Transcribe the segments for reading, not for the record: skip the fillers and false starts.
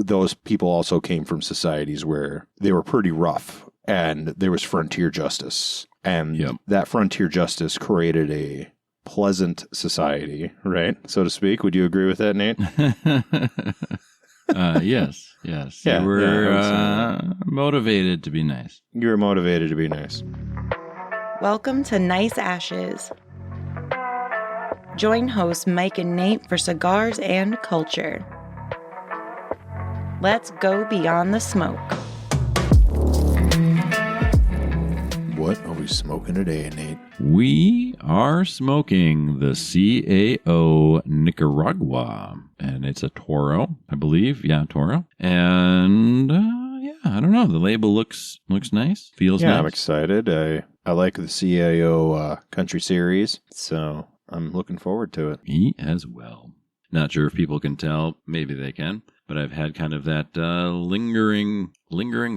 those people also came from societies where they were pretty rough and there was frontier justice. And that frontier justice created a pleasant society, right? So to speak. Would you agree with that, Nate? Yes. You were motivated to be nice. You were motivated to be nice. Welcome to Nice Ashes. Join hosts Mike and Nate for cigars and culture. Let's go beyond the smoke. What are we smoking today, Nate? We are smoking the CAO Nicaragua, and it's a Toro, I believe. Yeah, Toro. And I don't know. The label looks nice. Feels nice. Yeah, I'm excited. I like the CAO country series, so I'm looking forward to it. Me as well. Not sure if people can tell. Maybe they can. But I've had kind of that lingering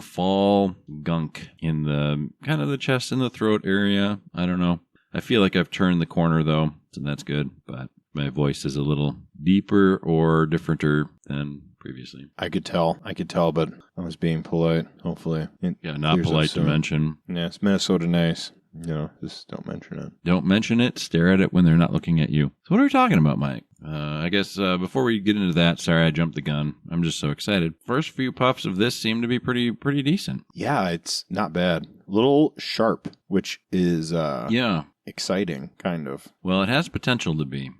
fall gunk in the kind of the chest and the throat area. I don't know. I feel like I've turned the corner though, so that's good. But my voice is a little deeper or differenter than previously. I could tell, but I was being polite. Hopefully, not polite to mention. Yeah, it's Minnesota nice. Just don't mention it. Don't mention it. Stare at it when they're not looking at you. So what are we talking about, Mike? I guess before we get into that, sorry I jumped the gun. I'm just so excited. First few puffs of this seem to be pretty decent. Yeah, it's not bad. A little sharp, which is exciting, kind of. Well, it has potential to be.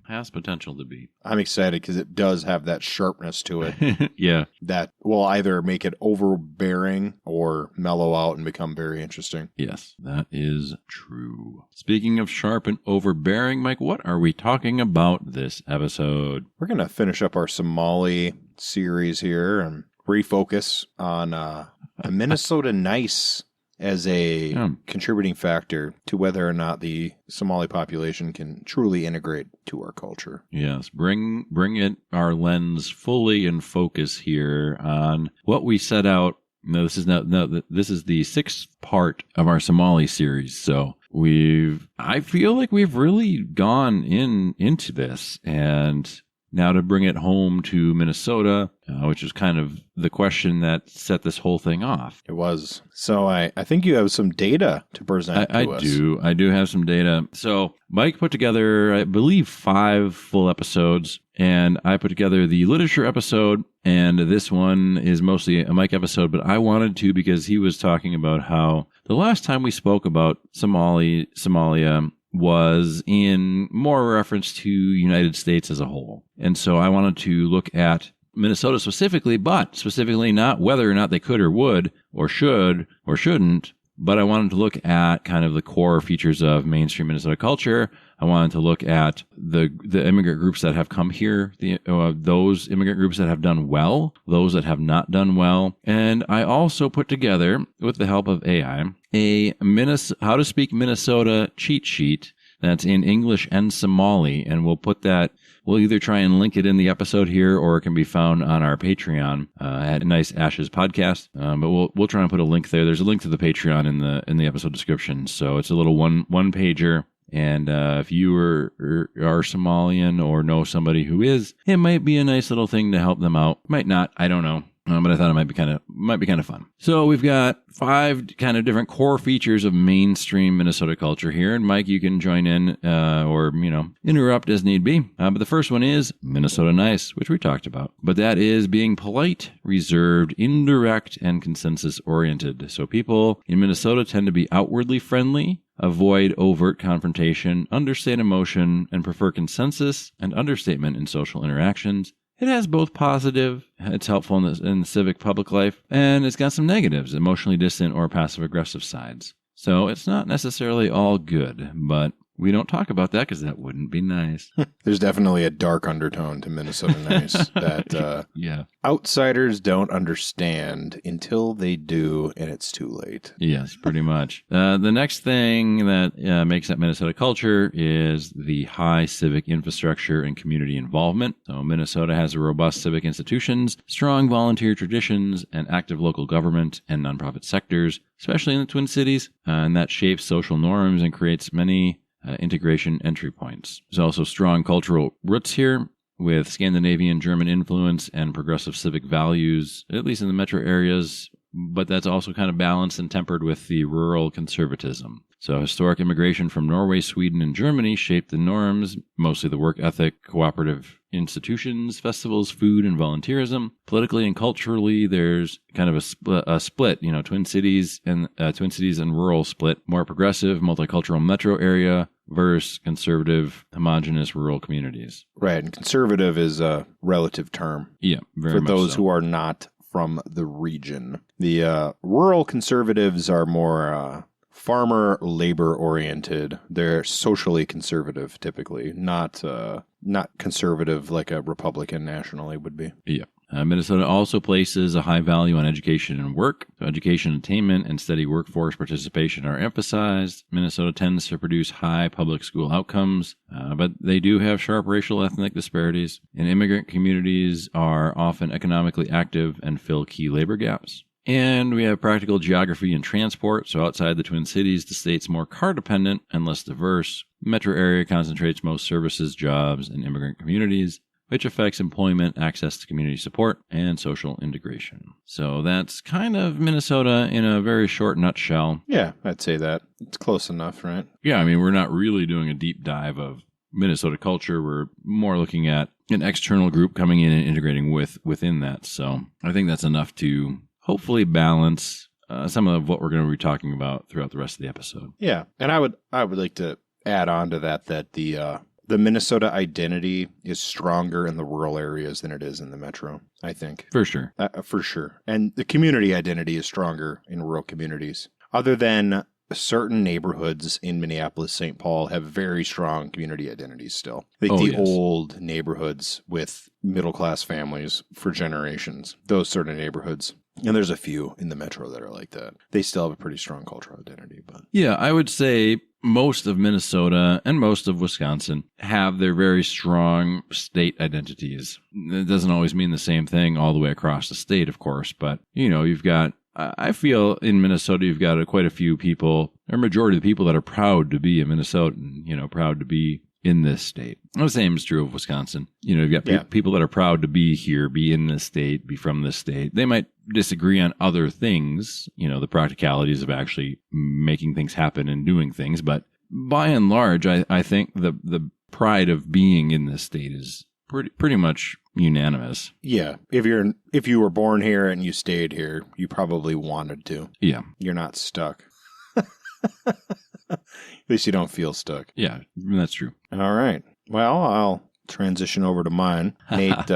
I'm excited because it does have that sharpness to it. Yeah. That will either make it overbearing or mellow out and become very interesting. Yes, that is true. Speaking of sharp and overbearing, Mike, what are we talking about this episode? We're going to finish up our Somali series here and refocus on the Minnesota Nice as a contributing factor to whether or not the Somali population can truly integrate to our culture. Yes, bring it our lens fully in focus here on what we set out. No, this is the 6th part of our Somali series. So I feel like we've really gone into this, and now to bring it home to Minnesota, which is kind of the question that set this whole thing off. It was. So I think you have some data to present to us. I do have some data. So Mike put together, I believe, 5 full episodes, and I put together the literature episode, and this one is mostly a Mike episode, but I wanted to because he was talking about how the last time we spoke about Somalia was in more reference to United States as a whole. And so I wanted to look at Minnesota specifically, but specifically not whether or not they could or would or should or shouldn't, but I wanted to look at kind of the core features of mainstream Minnesota culture. I wanted to look at the immigrant groups that have come here, those immigrant groups that have done well, those that have not done well. And I also put together, with the help of AI, a How to Speak Minnesota cheat sheet that's in English and Somali. And we'll either try and link it in the episode here, or it can be found on our Patreon at Nice Ashes Podcast. But we'll try and put a link there. There's a link to the Patreon in the episode description. So it's a little one pager. And if you are Somalian or know somebody who is, it might be a nice little thing to help them out. Might not. I don't know. But I thought it might be kind of fun. So we've got 5 kind of different core features of mainstream Minnesota culture here. And Mike, you can join in or interrupt as need be. But the first one is Minnesota Nice, which we talked about. But that is being polite, reserved, indirect, and consensus-oriented. So people in Minnesota tend to be outwardly friendly, avoid overt confrontation, understand emotion, and prefer consensus and understatement in social interactions. It has both positive, it's helpful in the civic public life, and it's got some negatives, emotionally distant or passive-aggressive sides. So it's not necessarily all good, but we don't talk about that because that wouldn't be nice. There's definitely a dark undertone to Minnesota Nice that outsiders don't understand until they do, and it's too late. Yes, pretty much. The next thing that makes up Minnesota culture is the high civic infrastructure and community involvement. So Minnesota has robust civic institutions, strong volunteer traditions, and active local government and nonprofit sectors, especially in the Twin Cities, and that shapes social norms and creates many integration entry points. There's also strong cultural roots here, with Scandinavian German influence and progressive civic values, at least in the metro areas, but that's also kind of balanced and tempered with the rural conservatism. So historic immigration from Norway, Sweden, and Germany shaped the norms, mostly the work ethic, cooperative institutions, festivals, food, and volunteerism. Politically and culturally, there's kind of a split, Twin Cities and rural split, more progressive, multicultural metro area versus conservative, homogenous rural communities. Right, and conservative is a relative term. Yeah, very for much those so. who are not from the region. The rural conservatives are more farmer labor oriented. They're socially conservative, typically, not conservative like a Republican nationally would be. Yeah. Minnesota also places a high value on education and work. So education attainment and steady workforce participation are emphasized. Minnesota tends to produce high public school outcomes, but they do have sharp racial ethnic disparities. And immigrant communities are often economically active and fill key labor gaps. And we have practical geography and transport. So outside the Twin Cities, the state's more car-dependent and less diverse. The metro area concentrates most services, jobs, and immigrant communities, which affects employment, access to community support, and social integration. So that's kind of Minnesota in a very short nutshell. Yeah, I'd say that. It's close enough, right? Yeah, I mean, we're not really doing a deep dive of Minnesota culture. We're more looking at an external group coming in and integrating within that. So I think that's enough to hopefully balance some of what we're going to be talking about throughout the rest of the episode. Yeah, and I would like to add on to that the Minnesota identity is stronger in the rural areas than it is in the metro, I think. For sure. For sure. And the community identity is stronger in rural communities. Other than certain neighborhoods in Minneapolis, St. Paul have very strong community identities still. Like old neighborhoods with middle-class families for generations. Those sort of neighborhoods. And there's a few in the metro that are like that. They still have a pretty strong cultural identity. But yeah, I would say most of Minnesota and most of Wisconsin have their very strong state identities. It doesn't always mean the same thing all the way across the state, of course, but you've got, I feel in Minnesota, you've got quite a few people, or majority of the people that are proud to be a Minnesotan, proud to be in this state. The same is true of Wisconsin. You've got people that are proud to be here, be in this state, be from this state. They might disagree on other things, the practicalities of actually making things happen and doing things. But by and large, I think the pride of being in this state is pretty much unanimous. Yeah. If you were born here and you stayed here, you probably wanted to. Yeah. You're not stuck. At least you don't feel stuck. Yeah, that's true. All right. Well, I'll transition over to mine. Nate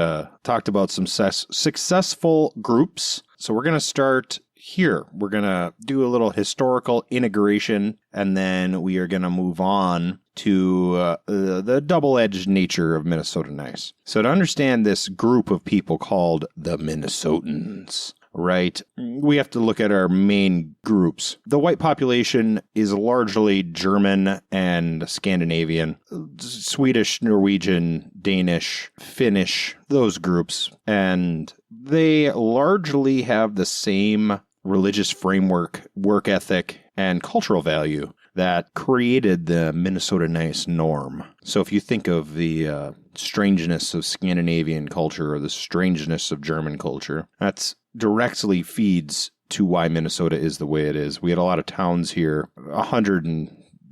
talked about some successful groups. So we're going to start here. We're going to do a little historical integration, and then we are going to move on to the double-edged nature of Minnesota Nice. So to understand this group of people called the Minnesotans, right, we have to look at our main groups. The white population is largely German and Scandinavian, Swedish, Norwegian, Danish, Finnish, those groups. And they largely have the same religious framework, work ethic, and cultural value that created the Minnesota Nice norm. So if you think of the strangeness of Scandinavian culture or the strangeness of German culture, that's directly feeds to why Minnesota is the way it is. We had a lot of towns here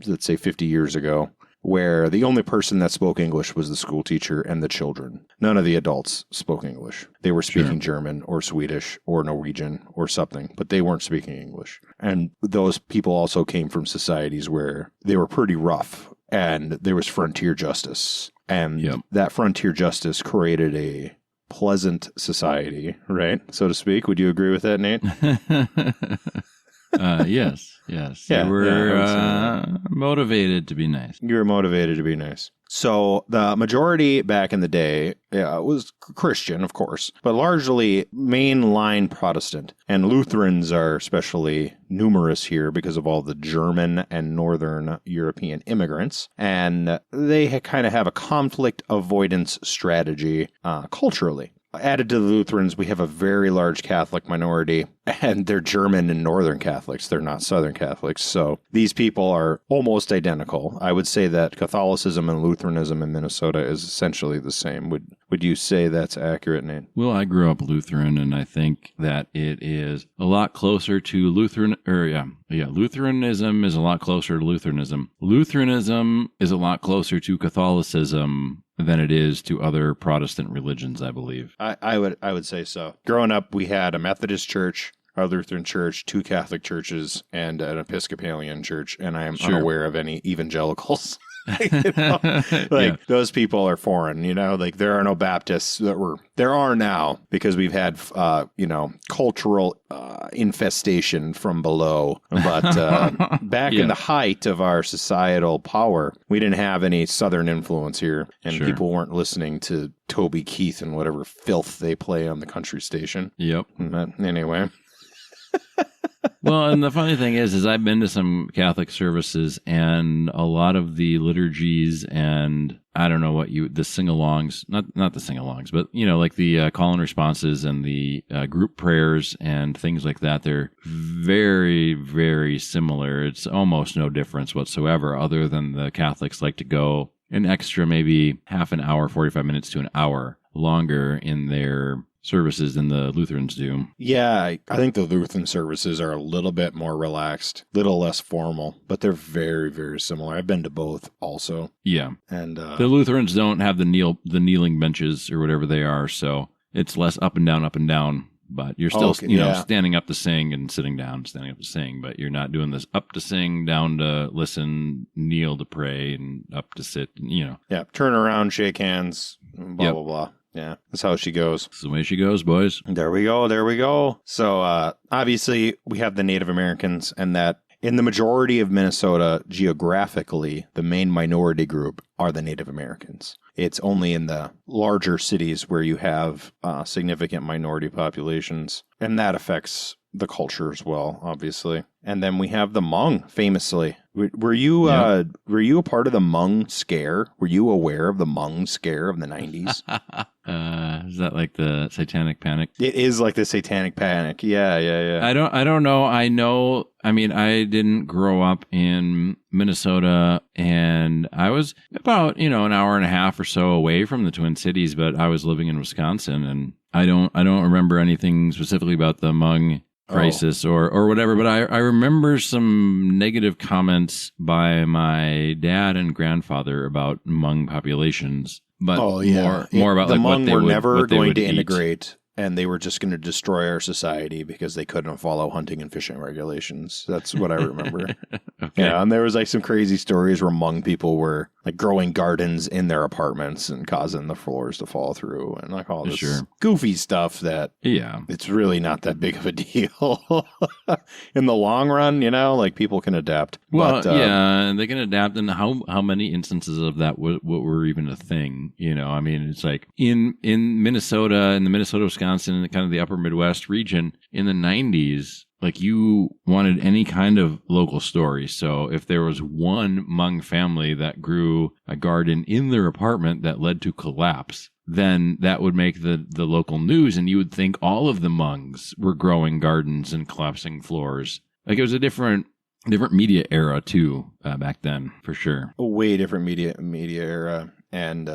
50 years ago where the only person that spoke English was the school teacher and the children. None of the adults spoke English. They were speaking German or Swedish or Norwegian or something, but they weren't speaking English. And those people also came from societies where they were pretty rough and there was frontier justice. And that frontier justice created a pleasant society, right? So to speak. Would you agree with that, Nate? Yes. Yeah, you were motivated to be nice. You were motivated to be nice. So the majority back in the day was Christian, of course, but largely mainline Protestant. And Lutherans are especially numerous here because of all the German and Northern European immigrants. And they kind of have a conflict avoidance strategy culturally. added to the Lutherans, we have a very large Catholic minority, and they're German and Northern Catholics. They're not Southern Catholics. So these people are almost identical. I would say that Catholicism and Lutheranism in Minnesota is essentially the same. Would you say that's accurate, Nate? Well, I grew up Lutheran, and I think that it is a lot closer to Lutheranism is a lot closer to Lutheranism. Lutheranism is a lot closer to Catholicism than it is to other Protestant religions, I believe. I would say so. Growing up, we had a Methodist church, a Lutheran church, 2 Catholic churches, and an Episcopalian church, and I am unaware of any evangelicals. Those people are foreign, there are no Baptists there are now, because we've had cultural infestation from below, but back in the height of our societal power, we didn't have any Southern influence here, and people weren't listening to Toby Keith and whatever filth they play on the country station. But anyway. Well, and the funny thing is I've been to some Catholic services, and a lot of the liturgies and I don't know the sing-alongs, not the sing-alongs, but, like the call and responses and the group prayers and things like that, they're very, very similar. It's almost no difference whatsoever, other than the Catholics like to go an extra maybe half an hour, 45 minutes to an hour longer in their services than the Lutherans do. Yeah, I think the Lutheran services are a little bit more relaxed, little less formal, but they're very, very similar. I've been to both also. Yeah. And the Lutherans don't have the kneeling benches or whatever they are, so it's less up and down, but you're still standing up to sing and sitting down, standing up to sing, but you're not doing this up to sing, down to listen, kneel to pray, and up to sit, Yeah, turn around, shake hands, blah, blah, blah. Yeah, that's how she goes. That's the way she goes, boys. There we go. So, obviously, we have the Native Americans, and that in the majority of Minnesota, geographically, the main minority group are the Native Americans. It's only in the larger cities where you have significant minority populations, and that affects the culture as well, obviously. And then we have the Hmong, famously. Were you a part of the Hmong scare? Were you aware of the Hmong scare of the 90s? Is that like the Satanic Panic? It is like the Satanic Panic. Yeah. I don't know. I didn't grow up in Minnesota, and I was about, an hour and a half or so away from the Twin Cities, but I was living in Wisconsin, and I don't remember anything specifically about the Hmong crisis or whatever, but I remember some negative comments by my dad and grandfather about Hmong populations. But more about the like Hmong what they were would, never what they going would to eat. integrate, and they were just going to destroy our society because they couldn't follow hunting and fishing regulations. That's what I remember. Okay. Yeah, and there was like some crazy stories where Hmong people were like growing gardens in their apartments and causing the floors to fall through, and like all this goofy stuff that it's really not that big of a deal in the long run. Like people can adapt. Well, they can adapt. And how many instances of that were even a thing? I mean, it's like in Minnesota, in the Minnesota, Wisconsin, and kind of the upper Midwest region in the 90s. Like you wanted any kind of local story. So if there was one Hmong family that grew a garden in their apartment that led to collapse, then that would make the local news, and you would think all of the Hmongs were growing gardens and collapsing floors. Like it was a different media era too, back then, for sure. A way different media era. And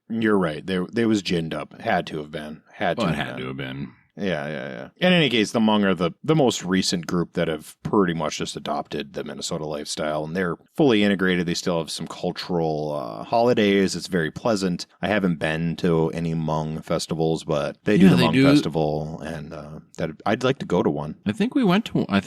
you're right. There was ginned up. Had to have been. Had to have been. Yeah. In any case, the Hmong are the most recent group that have pretty much just adopted the Minnesota lifestyle, and they're fully integrated. They still have some cultural holidays. It's very pleasant. I haven't been to any Hmong festivals, but they do the Hmong festival, and that I'd like to go to one. I think we went to one. I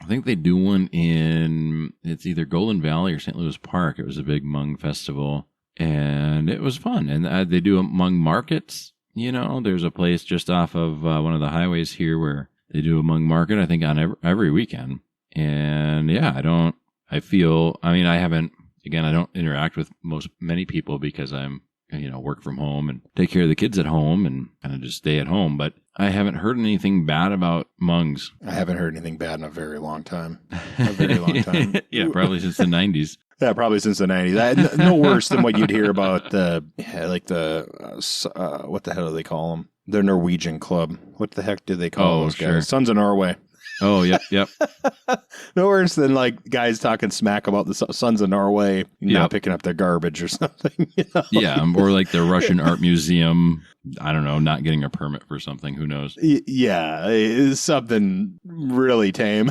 think they do one it's either Golden Valley or St. Louis Park. It was a big Hmong festival, and it was fun. And they do Hmong markets. There's a place just off of one of the highways here where they do a Hmong market, I think, on every weekend. And I don't interact with many people because I'm, work from home and take care of the kids at home and kind of just stay at home. But I haven't heard anything bad about Hmongs. I haven't heard anything bad in a very long time. Yeah, probably since the 90s. Yeah, probably since the 90s. No worse than what you'd hear about what the hell do they call them? The Norwegian club. What the heck do they call those guys? Sons of Norway. Oh, yep. No worse than like guys talking smack about the Sons of Norway not picking up their garbage or something. Yeah, or like the Russian Art Museum, I don't know, not getting a permit for something. Who knows? Yeah, it's something really tame.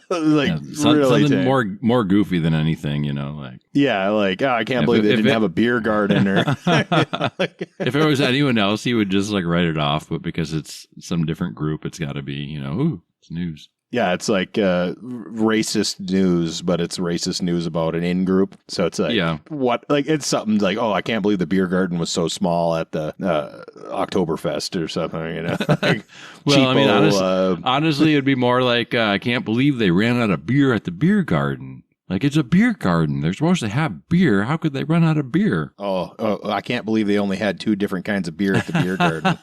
Really something tame. more goofy than anything, like. Yeah, like, I can't believe they didn't have a beer garden. Or if it was anyone else, he would just like write it off, but because it's some different group, it's got to be, ooh, it's news. Yeah, it's like racist news, but it's racist news about an in-group. So it's like, what? Like, it's something like, oh, I can't believe the beer garden was so small at the Oktoberfest or something, Like, well, cheapo, I mean, honestly, it'd be more like, I can't believe they ran out of beer at the beer garden. Like, it's a beer garden. They're supposed to have beer. How could they run out of beer? Oh, I can't believe they only had 2 different kinds of beer at the beer garden.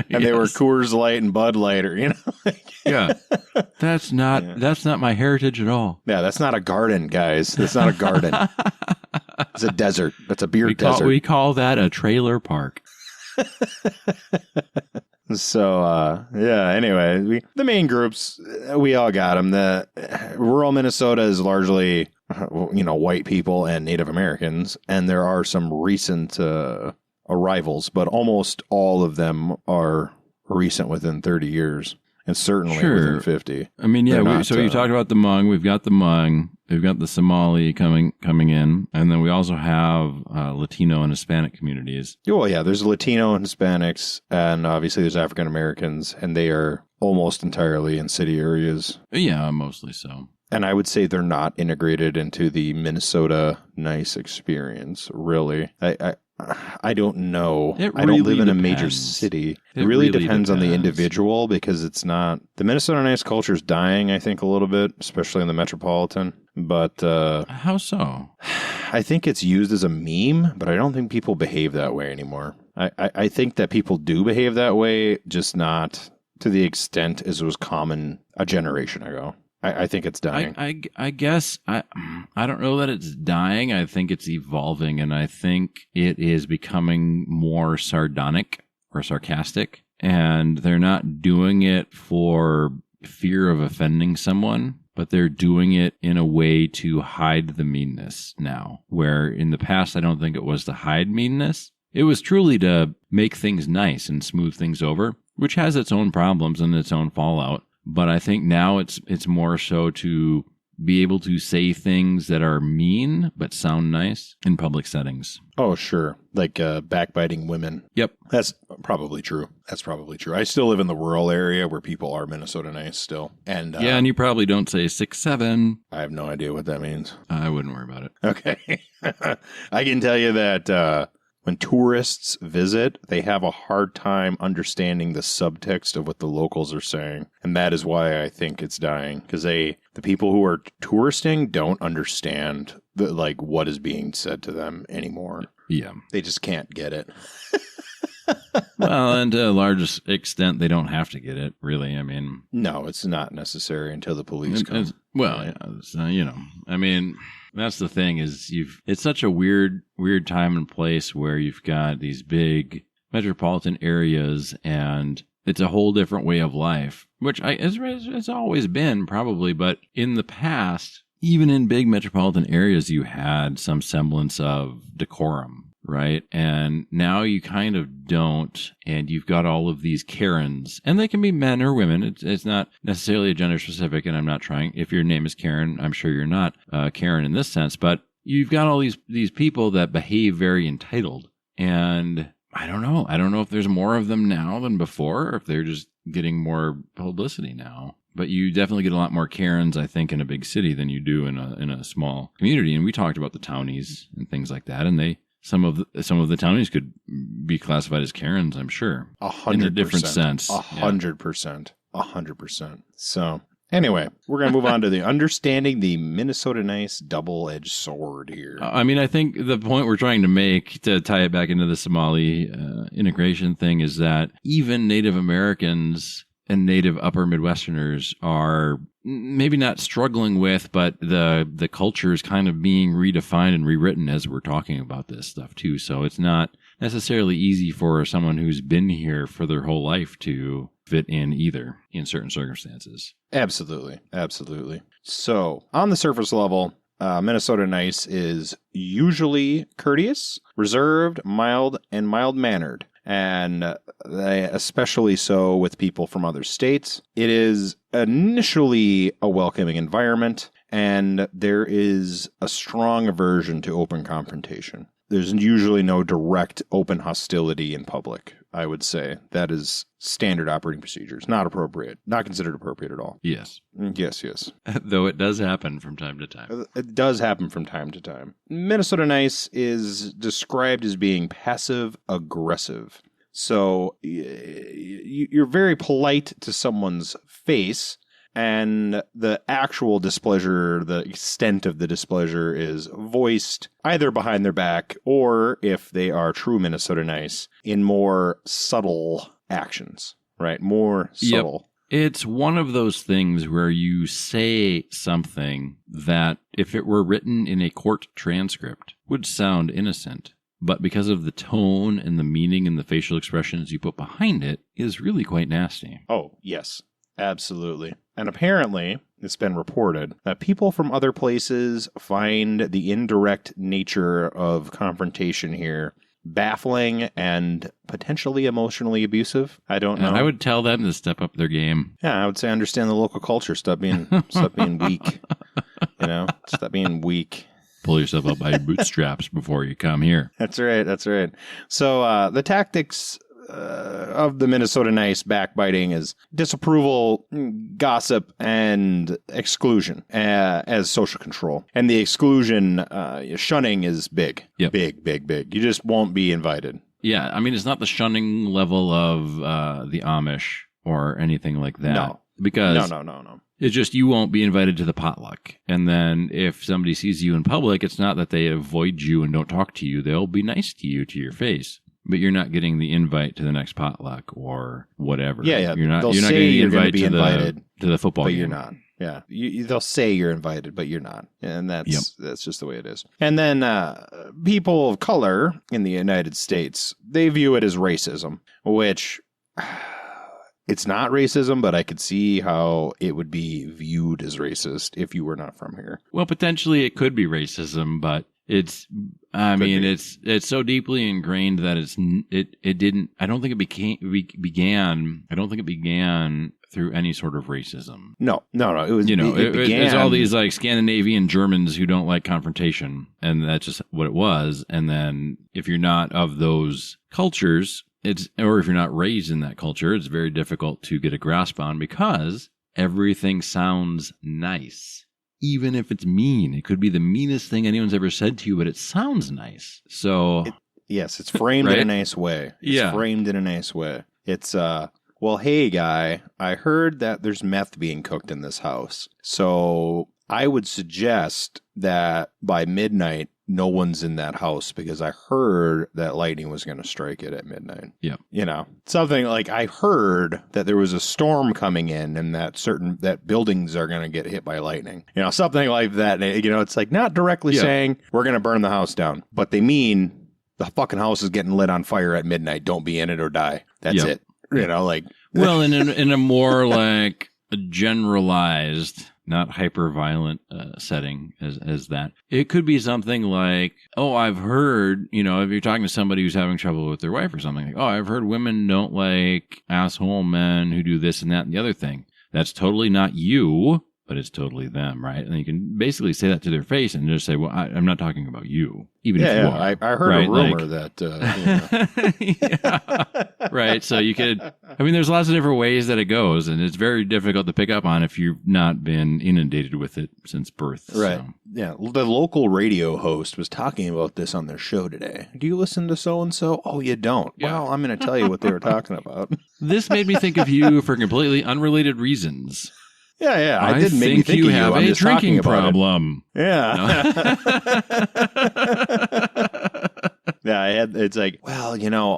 And they were Coors Light and Bud Light, or, Yeah. That's not my heritage at all. Yeah, that's not a garden, guys. That's not a garden. It's a desert. That's a beer desert. We call that a trailer park. So, anyway, the main groups, we all got them. The rural Minnesota is largely, white people and Native Americans, and there are some recent arrivals, but almost all of them are recent within 30 years, and certainly within 50. I mean, yeah, so you talked about the Hmong. We've got the Hmong. We've got the Somali coming in, and then we also have Latino and Hispanic communities. Well, yeah, there's Latino and Hispanics, and obviously there's African Americans, and they are almost entirely in city areas. Yeah, mostly so. And I would say they're not integrated into the Minnesota nice experience, really. I don't know. I don't live in a major city. It really depends on the individual, because it's not... The Minnesota nice culture is dying, I think, a little bit, especially in the metropolitan. But... how so? I think it's used as a meme, but I don't think people behave that way anymore. I think that people do behave that way, just not to the extent as was common a generation ago. I think it's dying. I guess I don't know that it's dying. I think it's evolving, and I think it is becoming more sardonic or sarcastic, and they're not doing it for fear of offending someone, but they're doing it in a way to hide the meanness now, where in the past I don't think it was to hide meanness. It was truly to make things nice and smooth things over, which has its own problems and its own fallout. But I think now it's more so to be able to say things that are mean but sound nice in public settings. Oh, sure. Like backbiting women. Yep. That's probably true. I still live in the rural area where people are Minnesota nice still. And and you probably don't say 6'7". I have no idea what that means. I wouldn't worry about it. Okay. I can tell you that... when tourists visit, they have a hard time understanding the subtext of what the locals are saying. And that is why I think it's dying. Because the people who are touristing don't understand what is being said to them anymore. Yeah. They just can't get it. Well, and to a large extent, they don't have to get it, really. I mean... No, it's not necessary until the police come. I mean... That's the thing is it's such a weird time and place where you've got these big metropolitan areas and it's a whole different way of life, which it's always been probably, but in the past, even in big metropolitan areas, you had some semblance of decorum. Right. And now you kind of don't. And you've got all of these Karens, and they can be men or women. It's not necessarily a gender specific. And I'm not trying. If your name is Karen, I'm sure you're not Karen in this sense. But you've got all these people that behave very entitled. And I don't know. I don't know if there's more of them now than before, or if they're just getting more publicity now. But you definitely get a lot more Karens, I think, in a big city than you do in a small community. And we talked about the townies and things like that. And some of the townies could be classified as Karens, I'm sure. 100%. In a different sense. 100%. 100%. So, anyway, we're going to move on to the understanding the Minnesota nice double-edged sword here. I mean, I think the point we're trying to make, to tie it back into the Somali integration thing, is that even Native Americans and native upper Midwesterners are maybe not struggling with, but the culture is kind of being redefined and rewritten as we're talking about this stuff too. So it's not necessarily easy for someone who's been here for their whole life to fit in either in certain circumstances. Absolutely. Absolutely. So on the surface level, Minnesota Nice is usually courteous, reserved, mild, and mild-mannered. And especially so with people from other states. It is initially a welcoming environment, and there is a strong aversion to open confrontation. There's usually no direct open hostility in public, I would say. That is standard operating procedures. Not appropriate. Not considered appropriate at all. Yes. Yes. Though it does happen from time to time. It does happen from time to time. Minnesota Nice is described as being passive-aggressive. So you're very polite to someone's face, and the actual displeasure, the extent of the displeasure is voiced either behind their back or, if they are true Minnesota Nice, in more subtle actions, right? More subtle. Yep. It's one of those things where you say something that, if it were written in a court transcript, would sound innocent. But because of the tone and the meaning and the facial expressions you put behind it, is really quite nasty. Oh, yes. Absolutely. And apparently, it's been reported that people from other places find the indirect nature of confrontation here baffling and potentially emotionally abusive. I don't know. I would tell them to step up their game. Yeah, I would say understand the local culture. Stop being weak. Stop being weak. Pull yourself up by your bootstraps before you come here. That's right. So the tactics of the Minnesota Nice backbiting is disapproval, gossip, and exclusion as social control. And the exclusion, shunning is big. Yep. Big. You just won't be invited. Yeah, I mean, it's not the shunning level of the Amish or anything like that. No. Because No. It's just you won't be invited to the potluck. And then if somebody sees you in public, it's not that they avoid you and don't talk to you. They'll be nice to you to your face. But you're not getting the invite to the next potluck or whatever. Yeah. You're not They'll getting say the you're going to invite be invited to the football but game. you're not. Yeah. They'll say you're invited, but you're not. And that's just the way it is. And then people of color in the United States, they view it as racism, which... It's not racism, but I could see how it would be viewed as racist if you were not from here. Well, potentially it could be racism, but it's so deeply ingrained that it didn't. I don't think it began through any sort of racism. No. It was it's all these like Scandinavian Germans who don't like confrontation, and that's just what it was. And then if you're not of those cultures. Or if you're not raised in that culture, it's very difficult to get a grasp on because everything sounds nice. Even if it's mean, it could be the meanest thing anyone's ever said to you, but it sounds nice. So, it's framed right? in a nice way. It's framed in a nice way. It's, well, hey, guy, I heard that there's meth being cooked in this house. So I would suggest that by midnight, no one's in that house because I heard that lightning was going to strike it at midnight. Yep. Something like I heard that there was a storm coming in and that buildings are going to get hit by lightning. Something like that. It's like not directly saying we're going to burn the house down, but they mean the fucking house is getting lit on fire at midnight. Don't be in it or die. That's it. Well, in a more like a generalized, not hyper-violent setting as that. It could be something like, I've heard, if you're talking to somebody who's having trouble with their wife or something, like, I've heard women don't like asshole men who do this and that and the other thing. That's totally not you, but it's totally them, right? And you can basically say that to their face and just say, well, I'm not talking about you, even if you are. I heard a rumor that... Right, so you could... there's lots of different ways that it goes, and it's very difficult to pick up on if you've not been inundated with it since birth. Right. So. Yeah, the local radio host was talking about this on their show today. Do you listen to so-and-so? Oh, you don't? Yeah. Well, I'm going to tell you what they were talking about. This made me think of you for completely unrelated reasons. Yeah. I didn't make me think you of have I'm a just drinking talking about problem. Yeah. No. Yeah, it's like, well,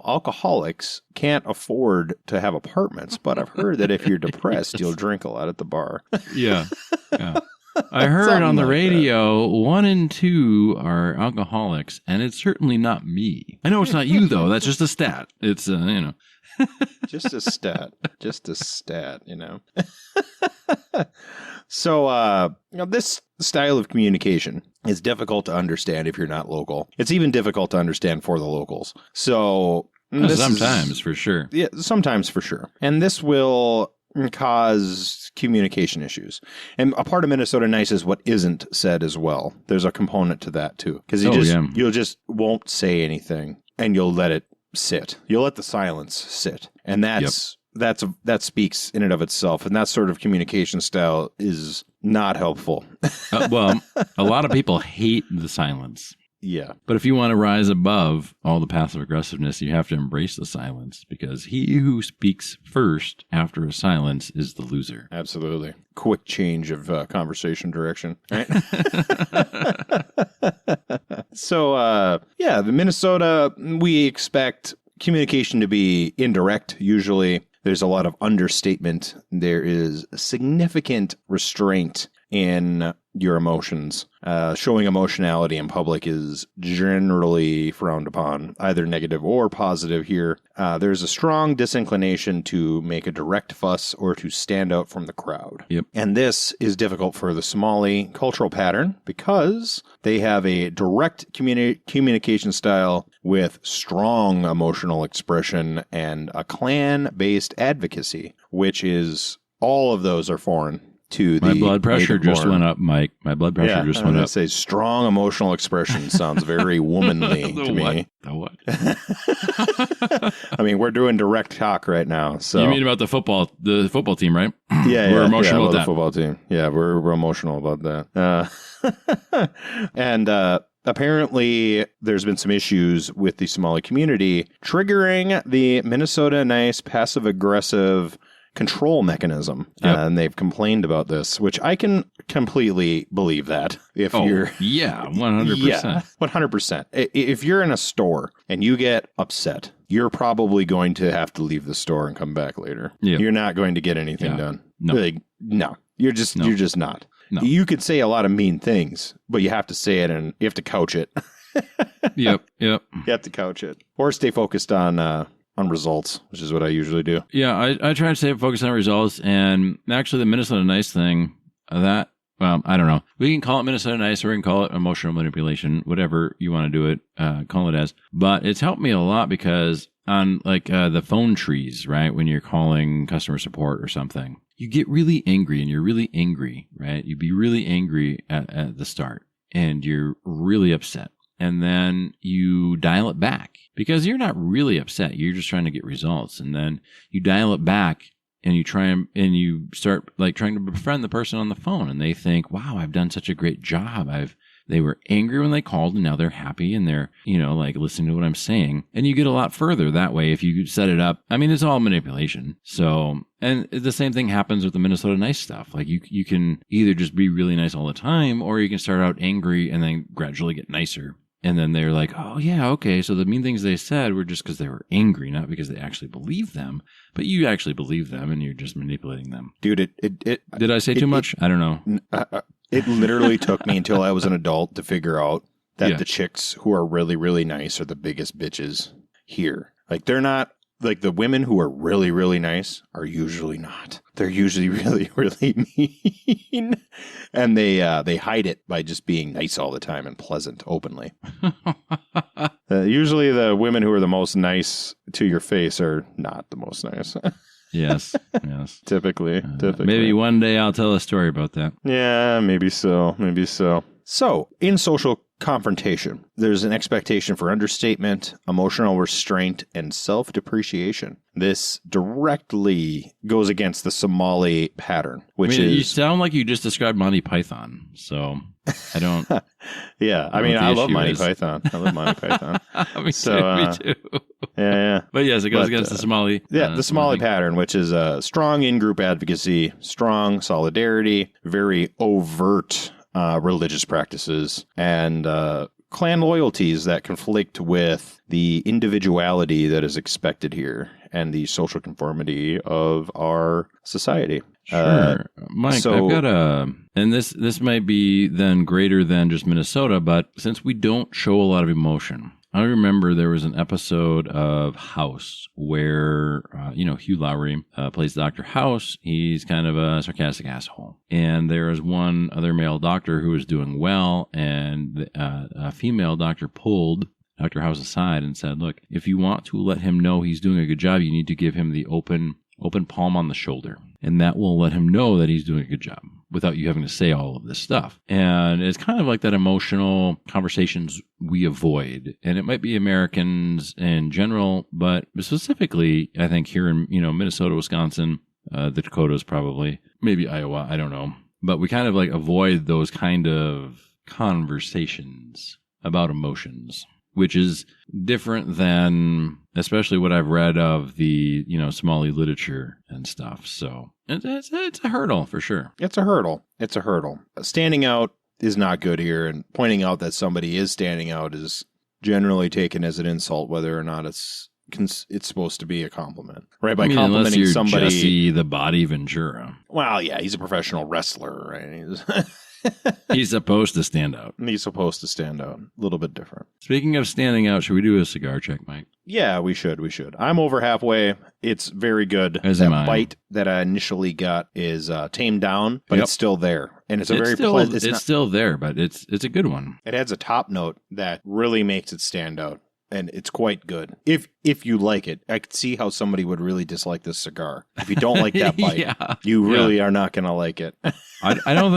alcoholics can't afford to have apartments, but I've heard that if you're depressed, you'll drink a lot at the bar. Yeah. I heard on the radio 1 in 2 are alcoholics, and it's certainly not me. I know it's not you, though. That's just a stat. It's, Just a stat. So, this style of communication is difficult to understand if you're not local. It's even difficult to understand for the locals. So, for sure. Yeah, sometimes for sure. And this will cause communication issues. And a part of Minnesota Nice is what isn't said as well. There's a component to that, too. Because you'll just won't say anything, and you'll let it sit. You'll let the silence sit. And that speaks in and of itself. And that sort of communication style is not helpful. Well, a lot of people hate the silence. Yeah. But if you want to rise above all the passive aggressiveness, you have to embrace the silence, because he who speaks first after a silence is the loser. Absolutely. Quick change of conversation direction. Right? So, the Minnesota, we expect communication to be indirect, usually. There's a lot of understatement. There is significant restraint in your emotions. Showing emotionality in public is generally frowned upon, either negative or positive here. There's a strong disinclination to make a direct fuss or to stand out from the crowd. Yep. And this is difficult for the Somali cultural pattern because they have a direct communication style with strong emotional expression and a clan-based advocacy, which is, all of those are foreign to My the blood pressure native-born. just went up, Mike. My blood pressure just went up. Say strong emotional expression sounds very womanly to me. The what? I mean, we're doing direct talk right now. So You mean about the football team, right? yeah, We're emotional about the that. football team. Yeah, we're emotional about that. And apparently, there's been some issues with the Somali community triggering the Minnesota Nice passive aggressive control mechanism. Yep. And they've complained about this, which I can completely believe that. If you're 100%. Yeah, 100%. If you're in a store and you get upset, you're probably going to have to leave the store and come back later. Yep. You're not going to get anything done. No. You're just not. No. You could say a lot of mean things, but you have to say it and you have to couch it. Yep. You have to couch it. Or stay focused on results, which is what I usually do. Yeah, I try to stay focused on results. And actually, the Minnesota Nice thing, I don't know. We can call it Minnesota Nice, or we can call it emotional manipulation, whatever you want to do it, call it as. But it's helped me a lot because on the phone trees, right, when you're calling customer support or something, you get really angry, and you're really angry, right? You'd be really angry at the start, and you're really upset. And then you dial it back because you're not really upset. You're just trying to get results. And then you dial it back and you you start trying to befriend the person on the phone. And they think, wow, I've done such a great job. They were angry when they called, and now they're happy, and they're, listening to what I'm saying. And you get a lot further that way if you set it up. I mean, it's all manipulation. So, and the same thing happens with the Minnesota Nice stuff. Like you can either just be really nice all the time, or you can start out angry and then gradually get nicer. And then they're like, oh, yeah, okay, so the mean things they said were just because they were angry, not because they actually believed them. But you actually believe them, and you're just manipulating them. Dude, Did I say too much? I don't know. It literally took me until I was an adult to figure out that the chicks who are really, really nice are the biggest bitches here. They're not... the women who are really, really nice are usually not. They're usually really, really mean. And they hide it by just being nice all the time and pleasant openly. Usually the women who are the most nice to your face are not the most nice. Yes. Typically. Maybe one day I'll tell a story about that. Yeah, maybe so. So, in social confrontation, there's an expectation for understatement, emotional restraint, and self-depreciation. This directly goes against the Somali pattern, which is... You sound like you just described Monty Python, so I don't... Yeah, I love Monty Python. Me too. Yeah. But yes, it goes against the Somali... the Somali pattern, which is strong in-group advocacy, strong solidarity, very overt religious practices, and clan loyalties that conflict with the individuality that is expected here and the social conformity of our society. Sure. Mike, I've got and this might be then greater than just Minnesota, but since we don't show a lot of emotion, I remember there was an episode of House where, Hugh Lowry plays Dr. House. He's kind of a sarcastic asshole. And there was one other male doctor who was doing well, and a female doctor pulled Dr. House aside and said, look, if you want to let him know he's doing a good job, you need to give him the open palm on the shoulder. And that will let him know that he's doing a good job without you having to say all of this stuff. And it's kind of like that emotional conversations we avoid. And it might be Americans in general, but specifically, I think here in, Minnesota, Wisconsin, the Dakotas probably, maybe Iowa, I don't know. But we kind of like avoid those kind of conversations about emotions, which is different than especially what I've read of the, Somali literature and stuff. So it's a hurdle for sure. It's a hurdle. Standing out is not good here, and pointing out that somebody is standing out is generally taken as an insult, whether or not it's supposed to be a compliment, right? By complimenting somebody, Jesse the Body Ventura. Well, yeah, he's a professional wrestler, right? He's supposed to stand out. He's supposed to stand out. A little bit different. Speaking of standing out, should we do a cigar check, Mike? Yeah, we should. I'm over halfway. It's very good. That bite that I initially got is tamed down, but it's still there. And it's pleasant. It's still there, but it's a good one. It adds a top note that really makes it stand out. And it's quite good. If you like it, I could see how somebody would really dislike this cigar. If you don't like that bite, you really are not going to like it. I don't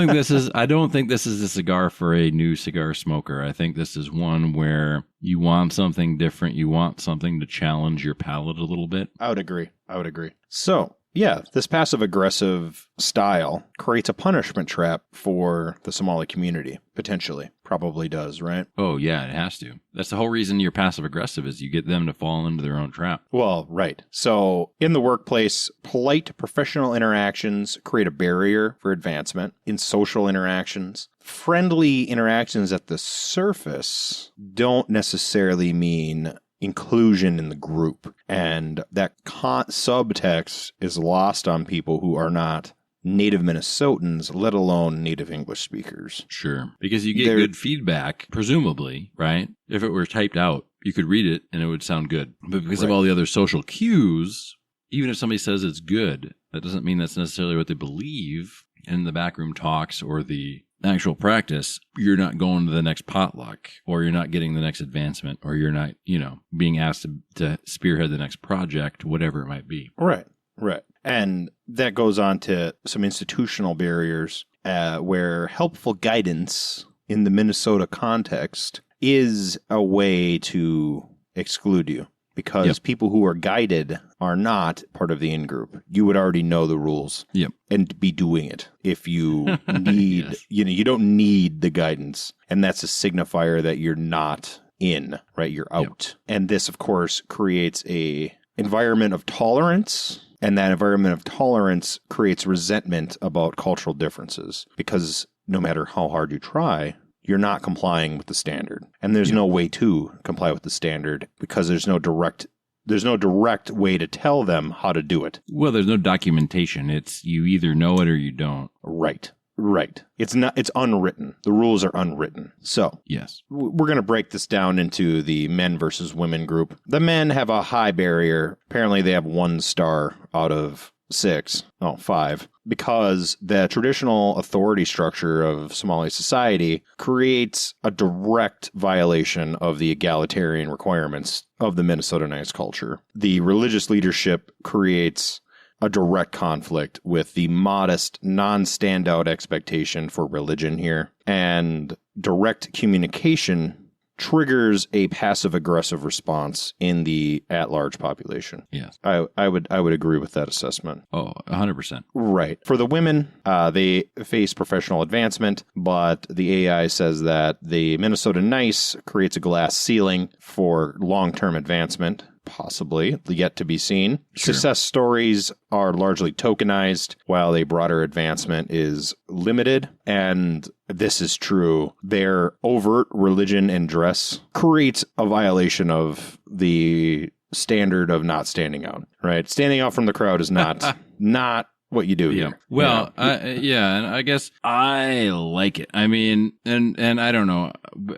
think this is a cigar for a new cigar smoker. I think this is one where you want something different. You want something to challenge your palate a little bit. I would agree. So, yeah, this passive-aggressive style creates a punishment trap for the Somali community, potentially. Probably does, right? Oh, yeah, it has to. That's the whole reason you're passive-aggressive is you get them to fall into their own trap. Well, right. So, in the workplace, polite professional interactions create a barrier for advancement. In social interactions, friendly interactions at the surface don't necessarily mean inclusion in the group, and that subtext is lost on people who are not native Minnesotans, let alone native English speakers. Sure, because you get good feedback, presumably, right? If it were typed out, you could read it and it would sound good. But because of all the other social cues, even if somebody says it's good, that doesn't mean that's necessarily what they believe in the backroom talks or the actual practice. You're not going to the next potluck, or you're not getting the next advancement, or you're not, being asked to spearhead the next project, whatever it might be. Right. And that goes on to some institutional barriers where helpful guidance in the Minnesota context is a way to exclude you. Because people who are guided are not part of the in-group. You would already know the rules and be doing it. If you need, you don't need the guidance. And that's a signifier that you're not in, right? You're out. And this, of course, creates a environment of tolerance. And that environment of tolerance creates resentment about cultural differences. Because no matter how hard you try, you're not complying with the standard. And there's no way to comply with the standard because there's no direct way to tell them how to do it. Well, there's no documentation. It's you either know it or you don't. Right. It's unwritten. The rules are unwritten. So, yes. We're going to break this down into the men versus women group. The men have a high barrier. Apparently they have 1 star out of 5, because the traditional authority structure of Somali society creates a direct violation of the egalitarian requirements of the Minnesota Nice culture. The religious leadership creates a direct conflict with the modest, non-standout expectation for religion here, and direct communication triggers a passive-aggressive response in the at-large population. Yes. I would agree with that assessment. Oh, 100%. Right. For the women, they face professional advancement, but the AI says that the Minnesota Nice creates a glass ceiling for long-term advancement. Possibly, yet to be seen. Sure. Success stories are largely tokenized, while a broader advancement is limited. And this is true. Their overt religion and dress creates a violation of the standard of not standing out, right? Standing out from the crowd is not what you do here. Well, and I guess I like it. I mean, and I don't know.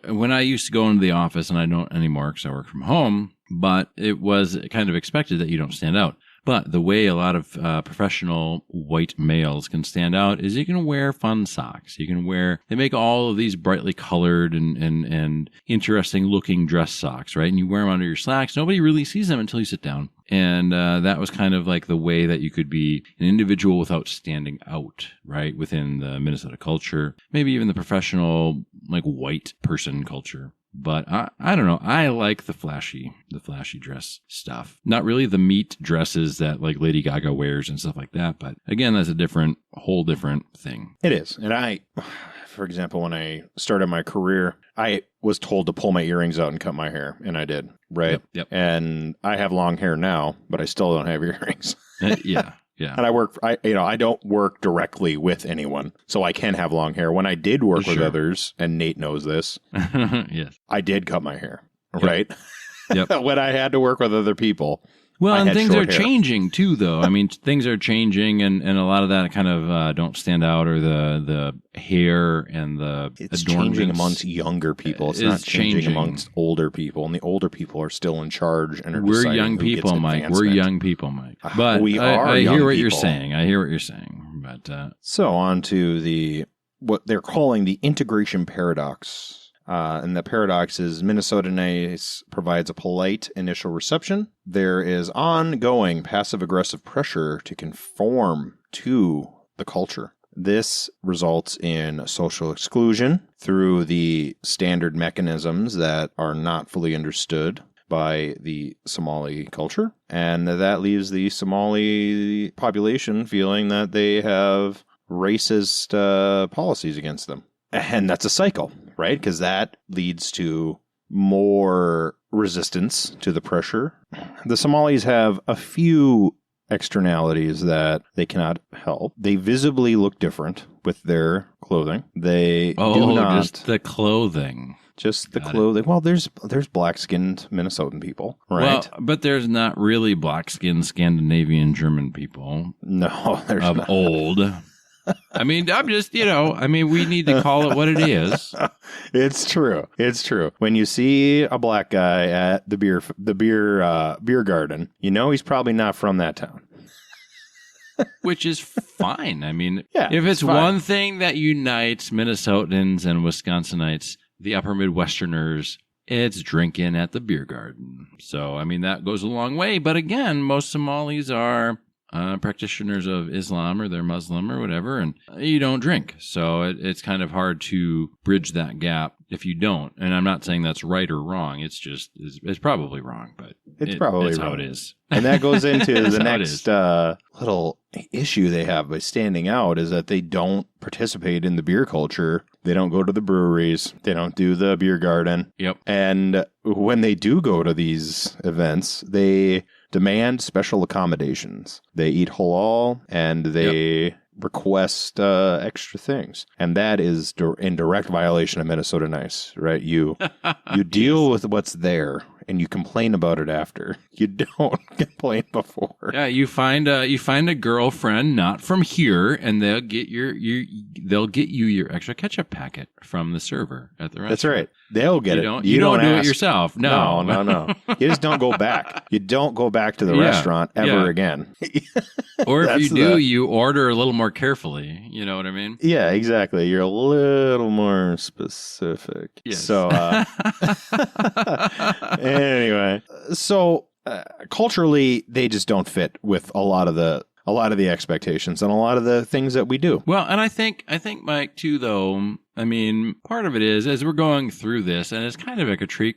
When I used to go into the office, and I don't anymore because I work from home, but it was kind of expected that you don't stand out. But the way a lot of professional white males can stand out is you can wear fun socks. They make all of these brightly colored and interesting looking dress socks, right? And you wear them under your slacks. Nobody really sees them until you sit down. And that was kind of like the way that you could be an individual without standing out, right? Within the Minnesota culture, maybe even the professional, like white person culture. But I don't know. I like the flashy dress stuff. Not really the meat dresses that like Lady Gaga wears and stuff like that. But again, that's a whole different thing. It is. And for example, when I started my career, I was told to pull my earrings out and cut my hair. And I did. Right. Yep. And I have long hair now, but I still don't have earrings. Yeah. And I don't work directly with anyone, so I can have long hair. When I did work with others, and Nate knows this, yes, I did cut my hair, right? Yep. When I had to work with other people. Well, and things are changing too, though. I mean, things are changing, and a lot of that kind of don't stand out, or the hair and the it's changing amongst younger people. It's not changing amongst older people, and the older people are still in charge. And we're young people, Mike. We're young people, Mike. But I hear what you're saying. But so on to what they're calling the integration paradox. And the paradox is Minnesota Nice provides a polite initial reception. There is ongoing passive-aggressive pressure to conform to the culture. This results in social exclusion through the standard mechanisms that are not fully understood by the Somali culture. And that leaves the Somali population feeling that they have racist policies against them. And that's a cycle, right? Because that leads to more resistance to the pressure. The Somalis have a few externalities that they cannot help. They visibly look different with their clothing. They do not. Just the clothing. Just the clothing. Well, there's black-skinned Minnesotan people, right? Well, but there's not really black-skinned Scandinavian German people. No, there's not. Old. I mean, we need to call it what it is. It's true. When you see a black guy at the beer garden, you know he's probably not from that town. Which is fine. I mean, yeah, if it's one thing that unites Minnesotans and Wisconsinites, the upper Midwesterners, it's drinking at the beer garden. So, I mean, that goes a long way. But again, most Somalis are practitioners of Islam, or they're Muslim or whatever, and you don't drink. So it's kind of hard to bridge that gap if you don't. And I'm not saying that's right or wrong. It's just, it's probably wrong, but it's wrong. How it is. And that goes into the next little issue they have by standing out is that they don't participate in the beer culture. They don't go to the breweries. They don't do the beer garden. Yep. And when they do go to these events, they demand special accommodations. They eat halal, and they request extra things. And that is in direct violation of Minnesota Nice, right? You deal with what's there, and you complain about it after. You don't complain before. Yeah, you find a girlfriend not from here, and they'll get you your extra ketchup packet from the server at the restaurant. That's right. They'll get it. You don't do it yourself. No. You just don't go back. You don't go back to the restaurant ever again. Or if you do, you order a little more carefully. You know what I mean? Yeah, exactly. You're a little more specific. Yes. So, anyway, culturally, they just don't fit with a lot of the expectations and a lot of the things that we do. Well, and I think Mike too, though. I mean, part of it is as we're going through this, and it's kind of a critique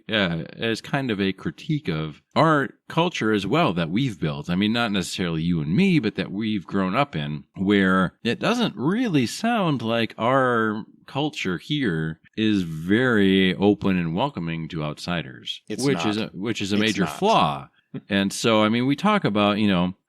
of our culture as well that we've built. I mean, not necessarily you and me, but that we've grown up in, where it doesn't really sound like our culture here is very open and welcoming to outsiders, which is a major flaw. And so, I mean, we talk about,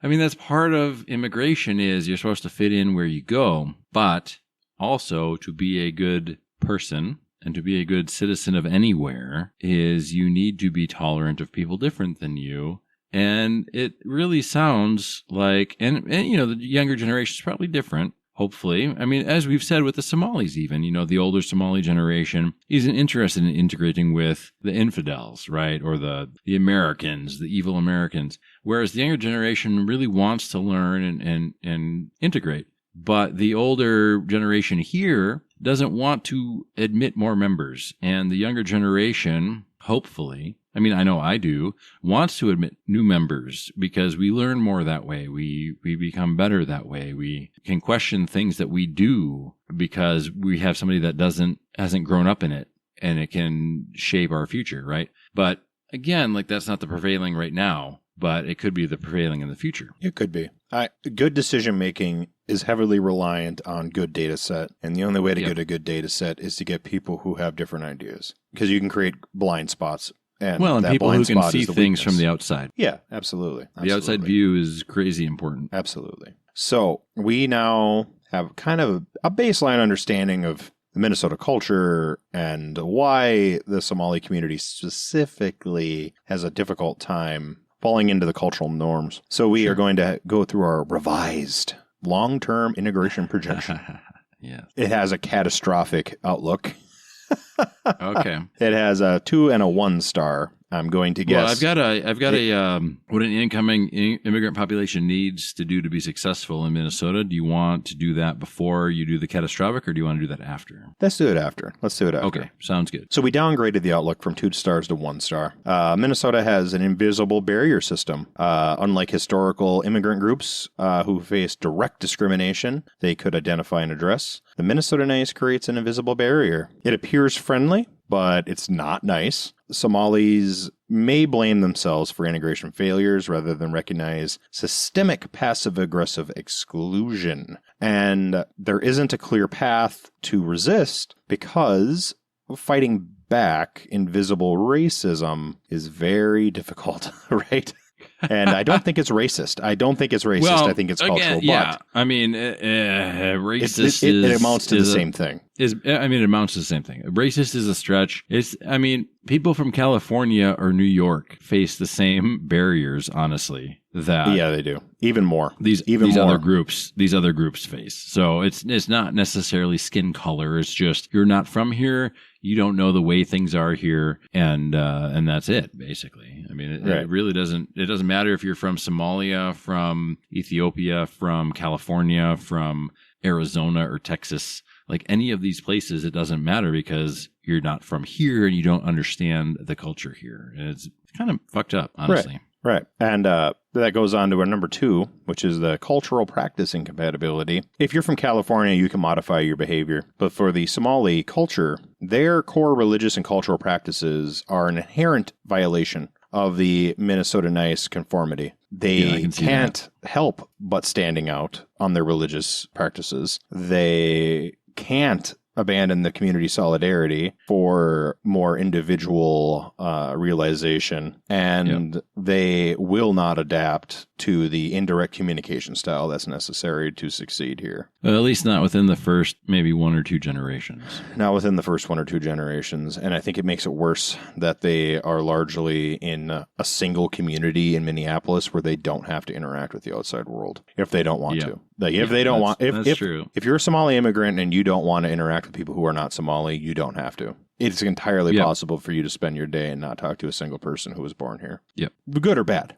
that's part of immigration is you're supposed to fit in where you go, but also to be a good person and to be a good citizen of anywhere is you need to be tolerant of people different than you. And it really sounds like, and the younger generation is probably different. Hopefully. I mean, as we've said with the Somalis even, the older Somali generation isn't interested in integrating with the infidels, right? Or the Americans, the evil Americans. Whereas the younger generation really wants to learn and integrate. But the older generation here doesn't want to admit more members. And the younger generation, hopefully, I mean, I know I do, wants to admit new members because we learn more that way. We become better that way. We can question things that we do because we have somebody that hasn't grown up in it, and it can shape our future, right? But again, like that's not the prevailing right now, but it could be the prevailing in the future. It could be. Good decision making is heavily reliant on good data set. And the only way to get a good data set is to get people who have different ideas, because you can create blind spots. And people who can see things from the outside. Yeah, absolutely. The outside view is crazy important. Absolutely. So we now have kind of a baseline understanding of the Minnesota culture and why the Somali community specifically has a difficult time falling into the cultural norms. So we are going to go through our revised long-term integration projection. Yeah. It has a catastrophic outlook. Okay. It has a 2 and a 1 star. I'm going to guess. Well, I've got what an incoming immigrant population needs to do to be successful in Minnesota. Do you want to do that before you do the catastrophic, or do you want to do that after? Let's do it after. Okay, sounds good. So we downgraded the outlook from 2 stars to 1 star. Minnesota has an invisible barrier system. Unlike historical immigrant groups who face direct discrimination, they could identify and address. The Minnesota Nice creates an invisible barrier. It appears friendly, but it's not nice. Somalis may blame themselves for integration failures rather than recognize systemic passive-aggressive exclusion. And there isn't a clear path to resist because fighting back invisible racism is very difficult, right? And I don't think it's racist. I Well, think it's cultural. Again, yeah. I mean, racist it amounts to the same thing. It amounts to the same thing. Racist is a stretch. People from California or New York face the same barriers, honestly. Yeah, they do. Even more. These other groups face. So it's not necessarily skin color. It's just you're not from here. You don't know the way things are here, and that's it, basically. I mean, it really doesn't. It doesn't matter if you're from Somalia, from Ethiopia, from California, from Arizona or Texas. Like any of these places, it doesn't matter because you're not from here and you don't understand the culture here. And it's kind of fucked up, honestly. Right. And that goes on to our number 2, which is the cultural practice incompatibility. If you're from California, you can modify your behavior. But for the Somali culture, their core religious and cultural practices are an inherent violation of the Minnesota Nice conformity. They can't help but standing out on their religious practices. They can't abandon the community solidarity for more individual realization, and they will not adapt to the indirect communication style that's necessary to succeed here. Well, at least not within the first maybe 1 or 2 generations. Not within the first 1 or 2 generations, and I think it makes it worse that they are largely in a single community in Minneapolis where they don't have to interact with the outside world if they don't want to. Like if you're a Somali immigrant and you don't want to interact with people who are not Somali, you don't have to. It's entirely possible for you to spend your day and not talk to a single person who was born here. Yep. Good or bad.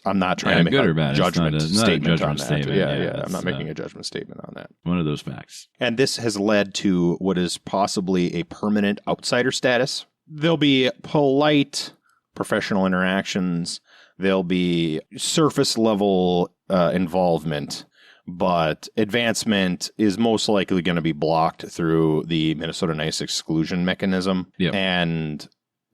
I'm not trying to make a judgment statement on that. Statement. I'm not making a judgment statement on that. One of those facts. And this has led to what is possibly a permanent outsider status. There'll be polite professional interactions. There'll be surface level involvement. But advancement is most likely going to be blocked through the Minnesota Nice exclusion mechanism. Yep. And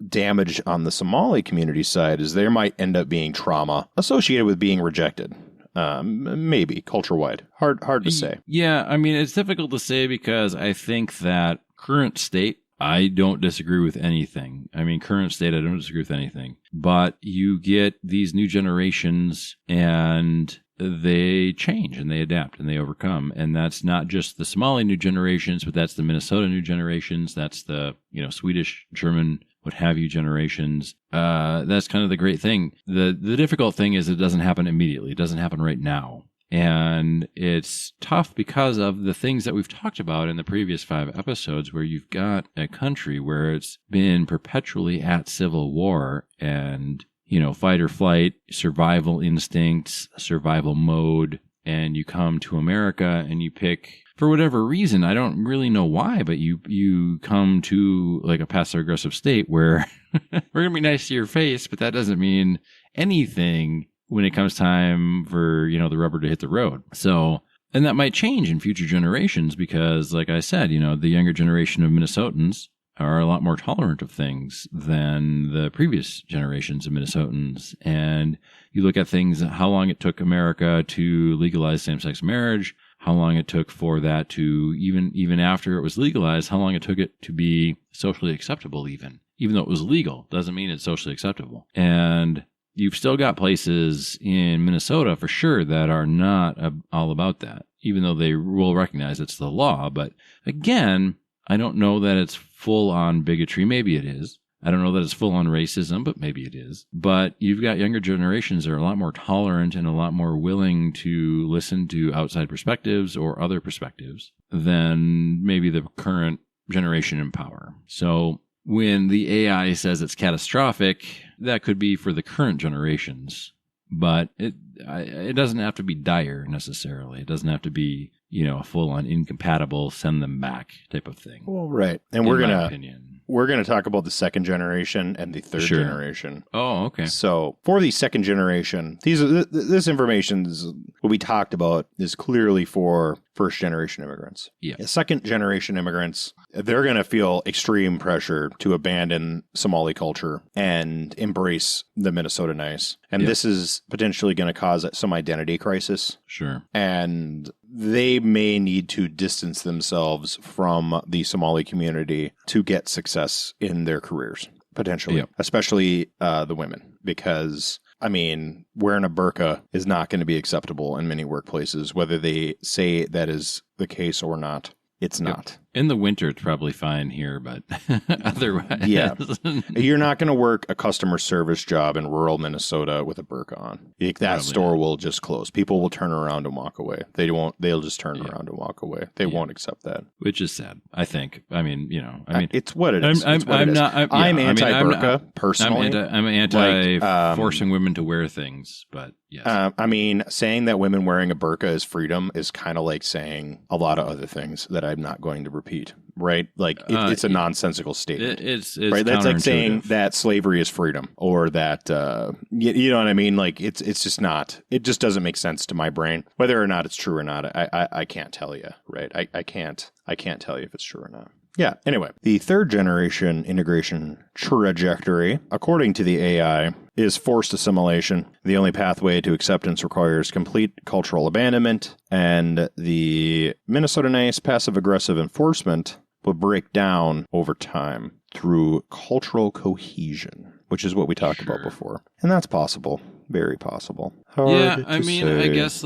damage on the Somali community side is there might end up being trauma associated with being rejected. Maybe culture-wide. Hard to say. Yeah, I mean, it's difficult to say because I think that current state I don't disagree with anything. I mean, current state, I don't disagree with anything. But you get these new generations and they change and they adapt and they overcome. And that's not just the Somali new generations, but that's the Minnesota new generations. That's the, Swedish, German, what have you generations. That's kind of the great thing. The difficult thing is it doesn't happen immediately. It doesn't happen right now. And it's tough because of the things that we've talked about in the previous 5 episodes, where you've got a country where it's been perpetually at civil war and, fight or flight, survival instincts, survival mode. And you come to America and you pick, for whatever reason, I don't really know why, but you come to like a passive aggressive state where we're going to be nice to your face, but that doesn't mean anything when it comes time for, the rubber to hit the road. So, and that might change in future generations because, like I said, the younger generation of Minnesotans are a lot more tolerant of things than the previous generations of Minnesotans. And you look at things, how long it took America to legalize same-sex marriage, how long it took for that to, even after it was legalized, how long it took it to be socially acceptable even though it was legal, doesn't mean it's socially acceptable. And you've still got places in Minnesota for sure that are not all about that, even though they will recognize it's the law. But again, I don't know that it's full on bigotry. Maybe it is. I don't know that it's full on racism, but maybe it is. But you've got younger generations that are a lot more tolerant and a lot more willing to listen to outside perspectives or other perspectives than maybe the current generation in power. So when the AI says it's catastrophic, that could be for the current generations, but it doesn't have to be dire necessarily. It doesn't have to be, a full-on incompatible, send them back type of thing. Well, right. And we're going to talk about the second generation and the third generation. Oh, okay. So for the second generation, this information what we talked about is clearly for first generation immigrants. Yeah. Second generation immigrants, they're going to feel extreme pressure to abandon Somali culture and embrace the Minnesota nice. And this is potentially going to cause some identity crisis. Sure. And they may need to distance themselves from the Somali community to get success in their careers, potentially, especially the women, because wearing a burqa is not going to be acceptable in many workplaces, whether they say that is the case or not. It's not. In the winter, it's probably fine here, but otherwise. Yeah. You're not going to work a customer service job in rural Minnesota with a burqa on. That store will just close. People will turn around and walk away. They'll just turn around and walk away. They won't accept that. Which is sad, I think. It's what it is. I'm anti-burqa, personally. I'm anti forcing women to wear things, but yes. Saying that women wearing a burqa is freedom is kind of like saying a lot of other things that I'm not going to repeat, right? Like it's a nonsensical statement. It's right. That's like saying that slavery is freedom, or that you know what I mean. Like it's just not. It just doesn't make sense to my brain. Whether or not it's true or not, I can't tell you. Right. I can't tell you if it's true or not. Yeah. Anyway, the third generation integration trajectory, according to the AI, is forced assimilation. The only pathway to acceptance requires complete cultural abandonment, and the Minnesota nice passive-aggressive enforcement will break down over time through cultural cohesion, which is what we talked about before. And that's possible. Very possible. I guess,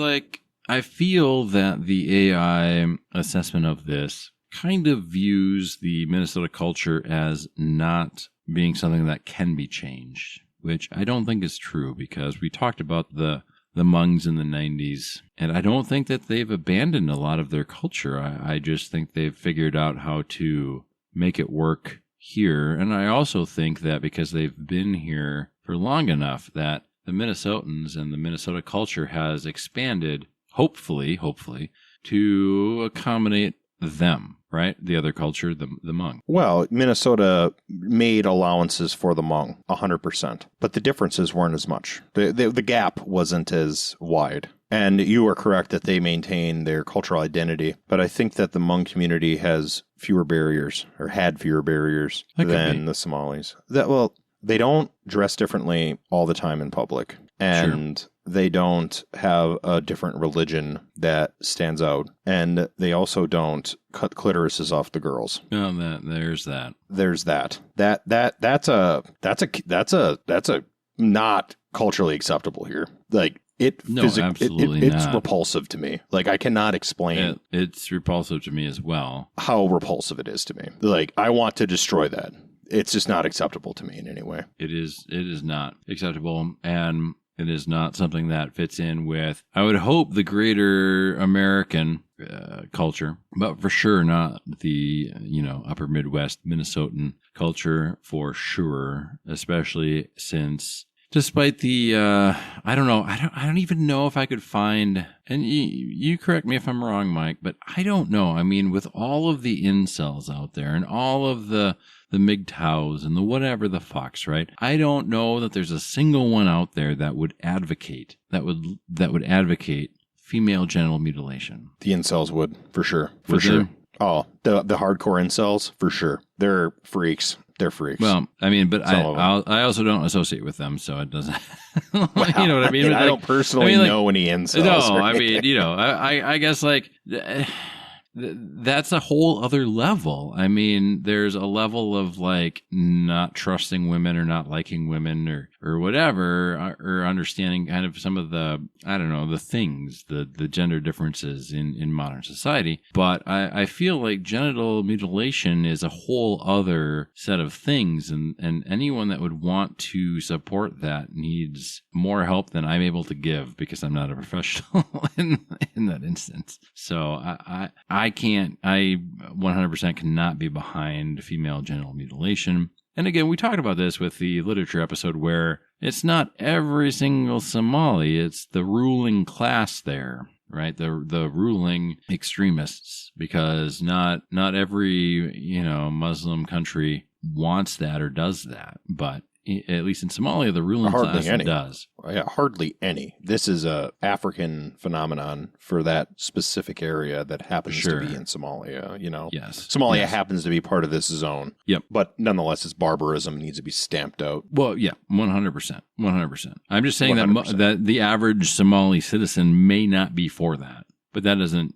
I feel that the AI assessment of this kind of views the Minnesota culture as not being something that can be changed, which I don't think is true, because we talked about the Hmongs in the 90s, and I don't think that they've abandoned a lot of their culture. I just think they've figured out how to make it work here. And I also think that because they've been here for long enough, that the Minnesotans and the Minnesota culture has expanded, hopefully, to accommodate them, right? The other culture, the Hmong. Well, Minnesota made allowances for the Hmong, 100%. But the differences weren't as much. The gap wasn't as wide. And you are correct that they maintain their cultural identity. But I think that the Hmong community has fewer barriers, or had fewer barriers than the Somalis. They don't dress differently all the time in public. and they don't have a different religion that stands out, and they also don't cut clitorises off the girls. No, there's that. There's that. That's a not culturally acceptable here. Like absolutely it's not. repulsive to me. Like I cannot explain. It's repulsive to me as well. How repulsive it is to me. Like I want to destroy that. It's just not acceptable to me in any way. It is not acceptable, and it is not something that fits in with, I would hope, the greater American culture, but for sure not the, upper Midwest Minnesotan culture for sure, especially since despite the, I don't even know if I could find, and you correct me if I'm wrong, Mike, but I don't know. I mean, with all of the incels out there and all of the MGTOWs and the whatever the fucks, right? I don't know that there's a single one out there that would advocate, female genital mutilation. The incels would, for sure. For sure. Oh, the hardcore incels, for sure. They're freaks. They're freaks. Well, I mean, but I also don't associate with them, so it doesn't. You know what I mean? I don't personally know any incels. No, right? I mean, I guess like that's a whole other level. I mean, there's a level of like not trusting women or not liking women or whatever, or understanding kind of some of the, I don't know, the things, the gender differences in modern society. But I feel like genital mutilation is a whole other set of things. And anyone that would want to support that needs more help than I'm able to give because I'm not a professional in that instance. So I 100% cannot be behind female genital mutilation. And again, we talked about this with the literature episode where it's not every single Somali, it's the ruling class there, right? The ruling extremists, because not every, Muslim country wants that or does that, but at least in Somalia, the ruling class does. Yeah, hardly any. This is a African phenomenon for that specific area that happens to be in Somalia. Yes, Somalia happens to be part of this zone. Yep, but nonetheless, its barbarism needs to be stamped out. Well, yeah, 100%. I'm just saying 100%. that the average Somali citizen may not be for that, but that doesn't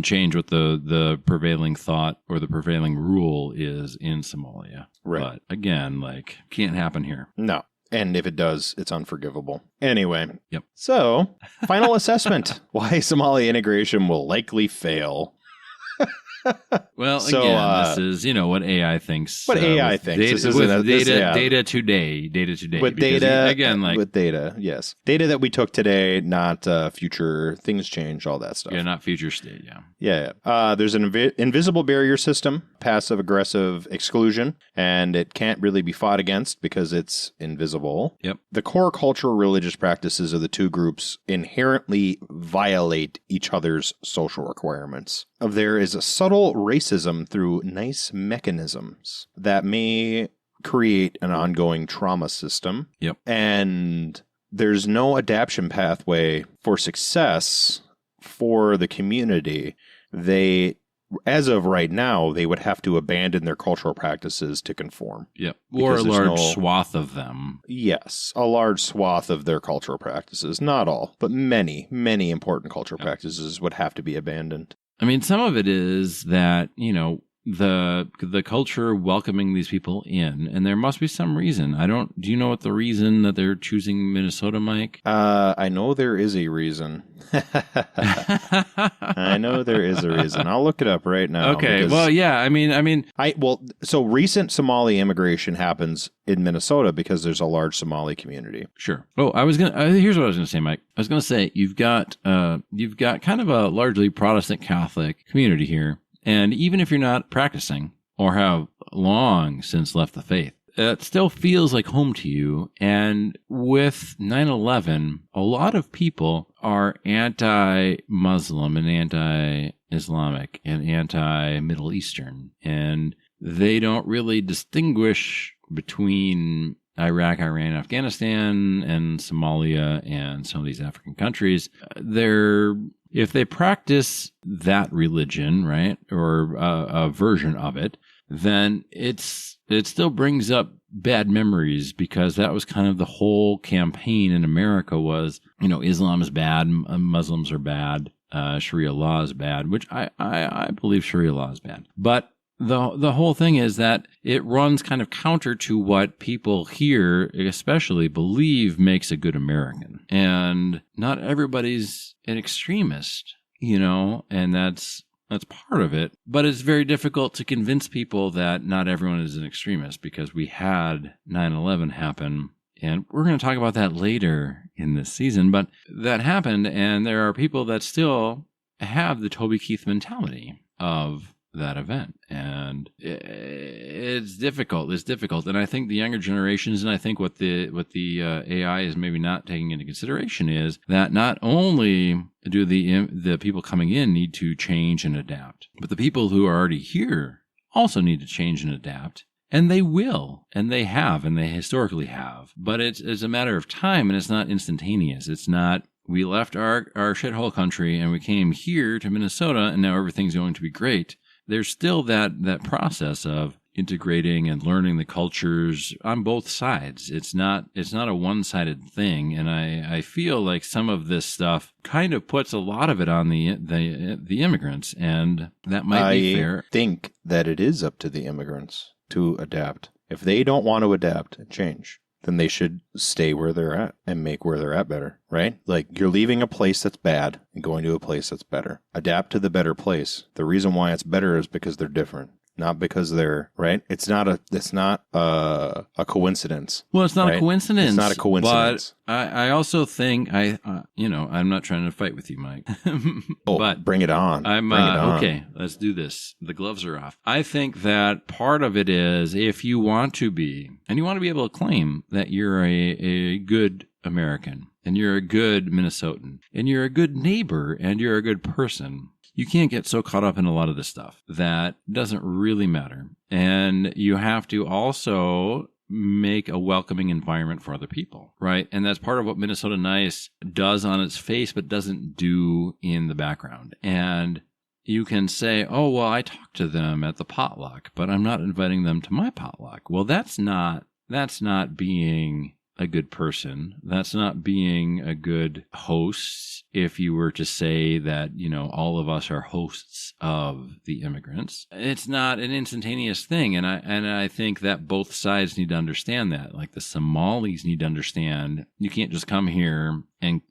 change what the prevailing thought or the prevailing rule is in Somalia. Right. But again, can't happen here. No. And if it does, it's unforgivable. Anyway. Yep. So, final assessment. Why Somali integration will likely fail. Well, again, this is, what AI thinks. What AI thinks. Data today. With data, again, with data, yes. Data that we took today, not future, things change, all that stuff. Yeah, not future state, yeah. Yeah. There's an invisible barrier system, passive-aggressive exclusion, and it can't really be fought against because it's invisible. Yep. The core cultural religious practices of the two groups inherently violate each other's social requirements. There is a subtle racism through nice mechanisms that may create an ongoing trauma system. Yep. And there's no adaptation pathway for success for the community. As of right now, they would have to abandon their cultural practices to conform. Yep. Or a large swath of them. Yes, a large swath of their cultural practices. Not all, but many, many important cultural practices would have to be abandoned. I mean, some of it is that, the culture welcoming these people in, and there must be some reason. Do you know what the reason that they're choosing Minnesota, Mike? I know there is a reason. I know there is a reason. I'll look it up right now. Okay. Well, yeah. So recent Somali immigration happens in Minnesota because there's a large Somali community. Sure. Oh, here's what I was going to say, Mike. I was going to say you've got kind of a largely Protestant Catholic community here. And even if you're not practicing or have long since left the faith, it still feels like home to you. And with 9/11, a lot of people are anti-Muslim and anti-Islamic and anti-Middle Eastern. And they don't really distinguish between Iraq, Iran, Afghanistan, and Somalia and some of these African countries. If they practice that religion, right, or a version of it, then it still brings up bad memories because that was kind of the whole campaign in America was, Islam is bad, Muslims are bad, Sharia law is bad, which I believe Sharia law is bad. But the whole thing is that it runs kind of counter to what people here especially believe makes a good American. And not everybody's an extremist, and that's part of it. But it's very difficult to convince people that not everyone is an extremist because we had 9/11 happen. And we're going to talk about that later in this season. But that happened, and there are people that still have the Toby Keith mentality of that event. And it's difficult. And I think the younger generations, and I think what the AI is maybe not taking into consideration is that not only do the people coming in need to change and adapt, but the people who are already here also need to change and adapt. And they will, and they have, and they historically have. But it's a matter of time, and it's not instantaneous. It's not, we left our shithole country and we came here to Minnesota and now everything's going to be great. There's still that process of integrating and learning the cultures on both sides. It's not a one-sided thing, and I feel like some of this stuff kind of puts a lot of it on the immigrants, and that might be fair. I think that it is up to the immigrants to adapt. If they don't want to adapt and change, then they should stay where they're at and make where they're at better, right? Like, you're leaving a place that's bad and going to a place that's better. Adapt to the better place. The reason why it's better is because they're different, not because they're, right? It's not a coincidence. Well, it's not right? a coincidence. It's not a coincidence. But I also think I'm not trying to fight with you, Mike. But bring it on. Bring it on. Okay, let's do this. The gloves are off. I think that part of it is if you want to be, and you want to be able to claim that you're a good American, and you're a good Minnesotan, and you're a good neighbor, and you're a good person, you can't get so caught up in a lot of this stuff that doesn't really matter. And you have to also make a welcoming environment for other people, right? And that's part of what Minnesota Nice does on its face, but doesn't do in the background. And you can say, oh, well, I talked to them at the potluck, but I'm not inviting them to my potluck. Well, that's not being a good person. That's not being a good host. If you were to say that, all of us are hosts of the immigrants, it's not an instantaneous thing. And I think that both sides need to understand that. Like, the Somalis need to understand you can't just come here and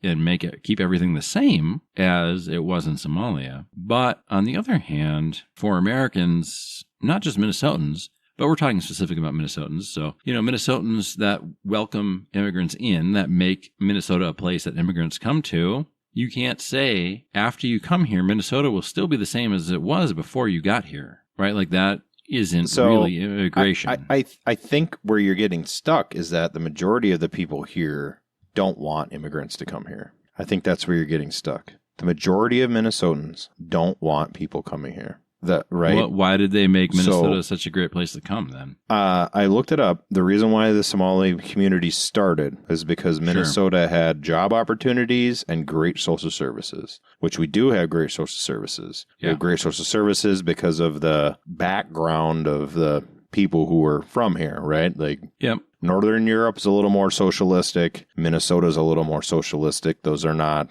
keep everything the same as it was in Somalia. But on the other hand, for Americans, not just Minnesotans, but we're talking specifically about Minnesotans. So, Minnesotans that welcome immigrants in, that make Minnesota a place that immigrants come to, you can't say after you come here, Minnesota will still be the same as it was before you got here, right? Like, that isn't really immigration. I think where you're getting stuck is that the majority of the people here don't want immigrants to come here. I think that's where you're getting stuck. The majority of Minnesotans don't want people coming here. Right? Well, why did they make Minnesota such a great place to come then? I looked it up. The reason why the Somali community started is because Minnesota had job opportunities and great social services, which we do have great social services. Yeah. We have great social services because of the background of the people who were from here, right? Like, yep. Northern Europe is a little more socialistic. Minnesota's a little more socialistic. That's not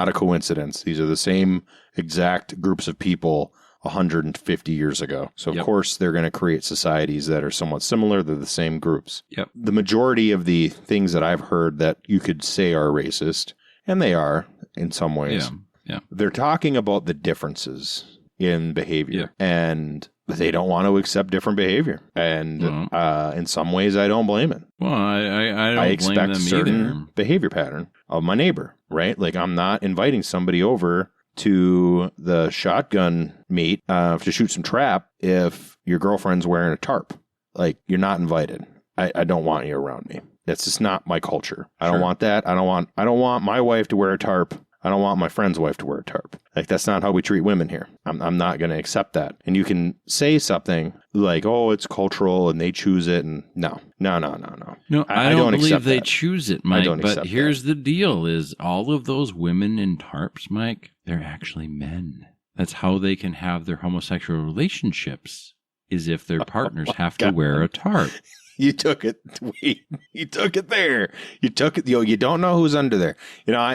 a coincidence. These are the same exact groups of people 150 years ago. So, of course, they're going to create societies that are somewhat similar. They're the same groups. Yep. The majority of the things that I've heard that you could say are racist, and they are in some ways, they're talking about the differences in behavior. And they don't want to accept different behavior. And in some ways, I don't blame it. Well, I expect blame them certain either. Behavior pattern of my neighbor, right? Like, I'm not inviting somebody over to the shotgun meet to shoot some trap if your girlfriend's wearing a tarp. Like, you're not invited. I don't want you around me. That's just not my culture. I don't want that. I don't want my wife to wear a tarp. I don't want my friend's wife to wear a tarp. Like, that's not how we treat women here. I'm not going to accept that. And you can say something like, oh, it's cultural and they choose it. And no. No, I don't believe they choose it, Mike. But here's the deal is all of those women in tarps, Mike, they're actually men. That's how they can have their homosexual relationships, is if their partners have to wear a tarp. You took it. You took it there. You took it. You don't know who's under there. You know,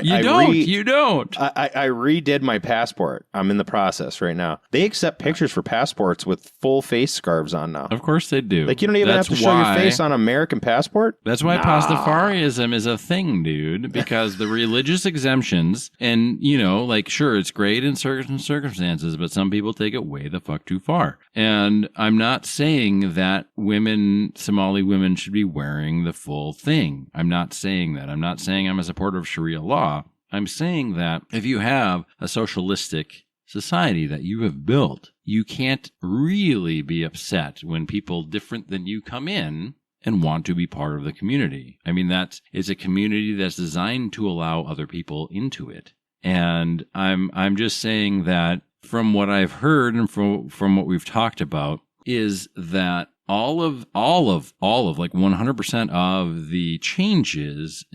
You don't. I redid my passport. I'm in the process right now. They accept pictures for passports with full face scarves on now. Of course they do. Like, you don't even have to show your face on an American passport. That's why Pastafarianism is a thing, dude, because the religious exemptions, and, you know, like, sure, it's great in certain circumstances, but some people take it way the fuck too far. And I'm not saying that Somali women should be wearing the full thing. I'm not saying that. I'm not saying I'm a supporter of Sharia law. I'm saying that if you have a socialistic society that you have built, you can't really be upset when people different than you come in and want to be part of the community. I mean, it's a community that's designed to allow other people into it. And I'm just saying that from what I've heard and from what we've talked about is that all of like 100% of the changes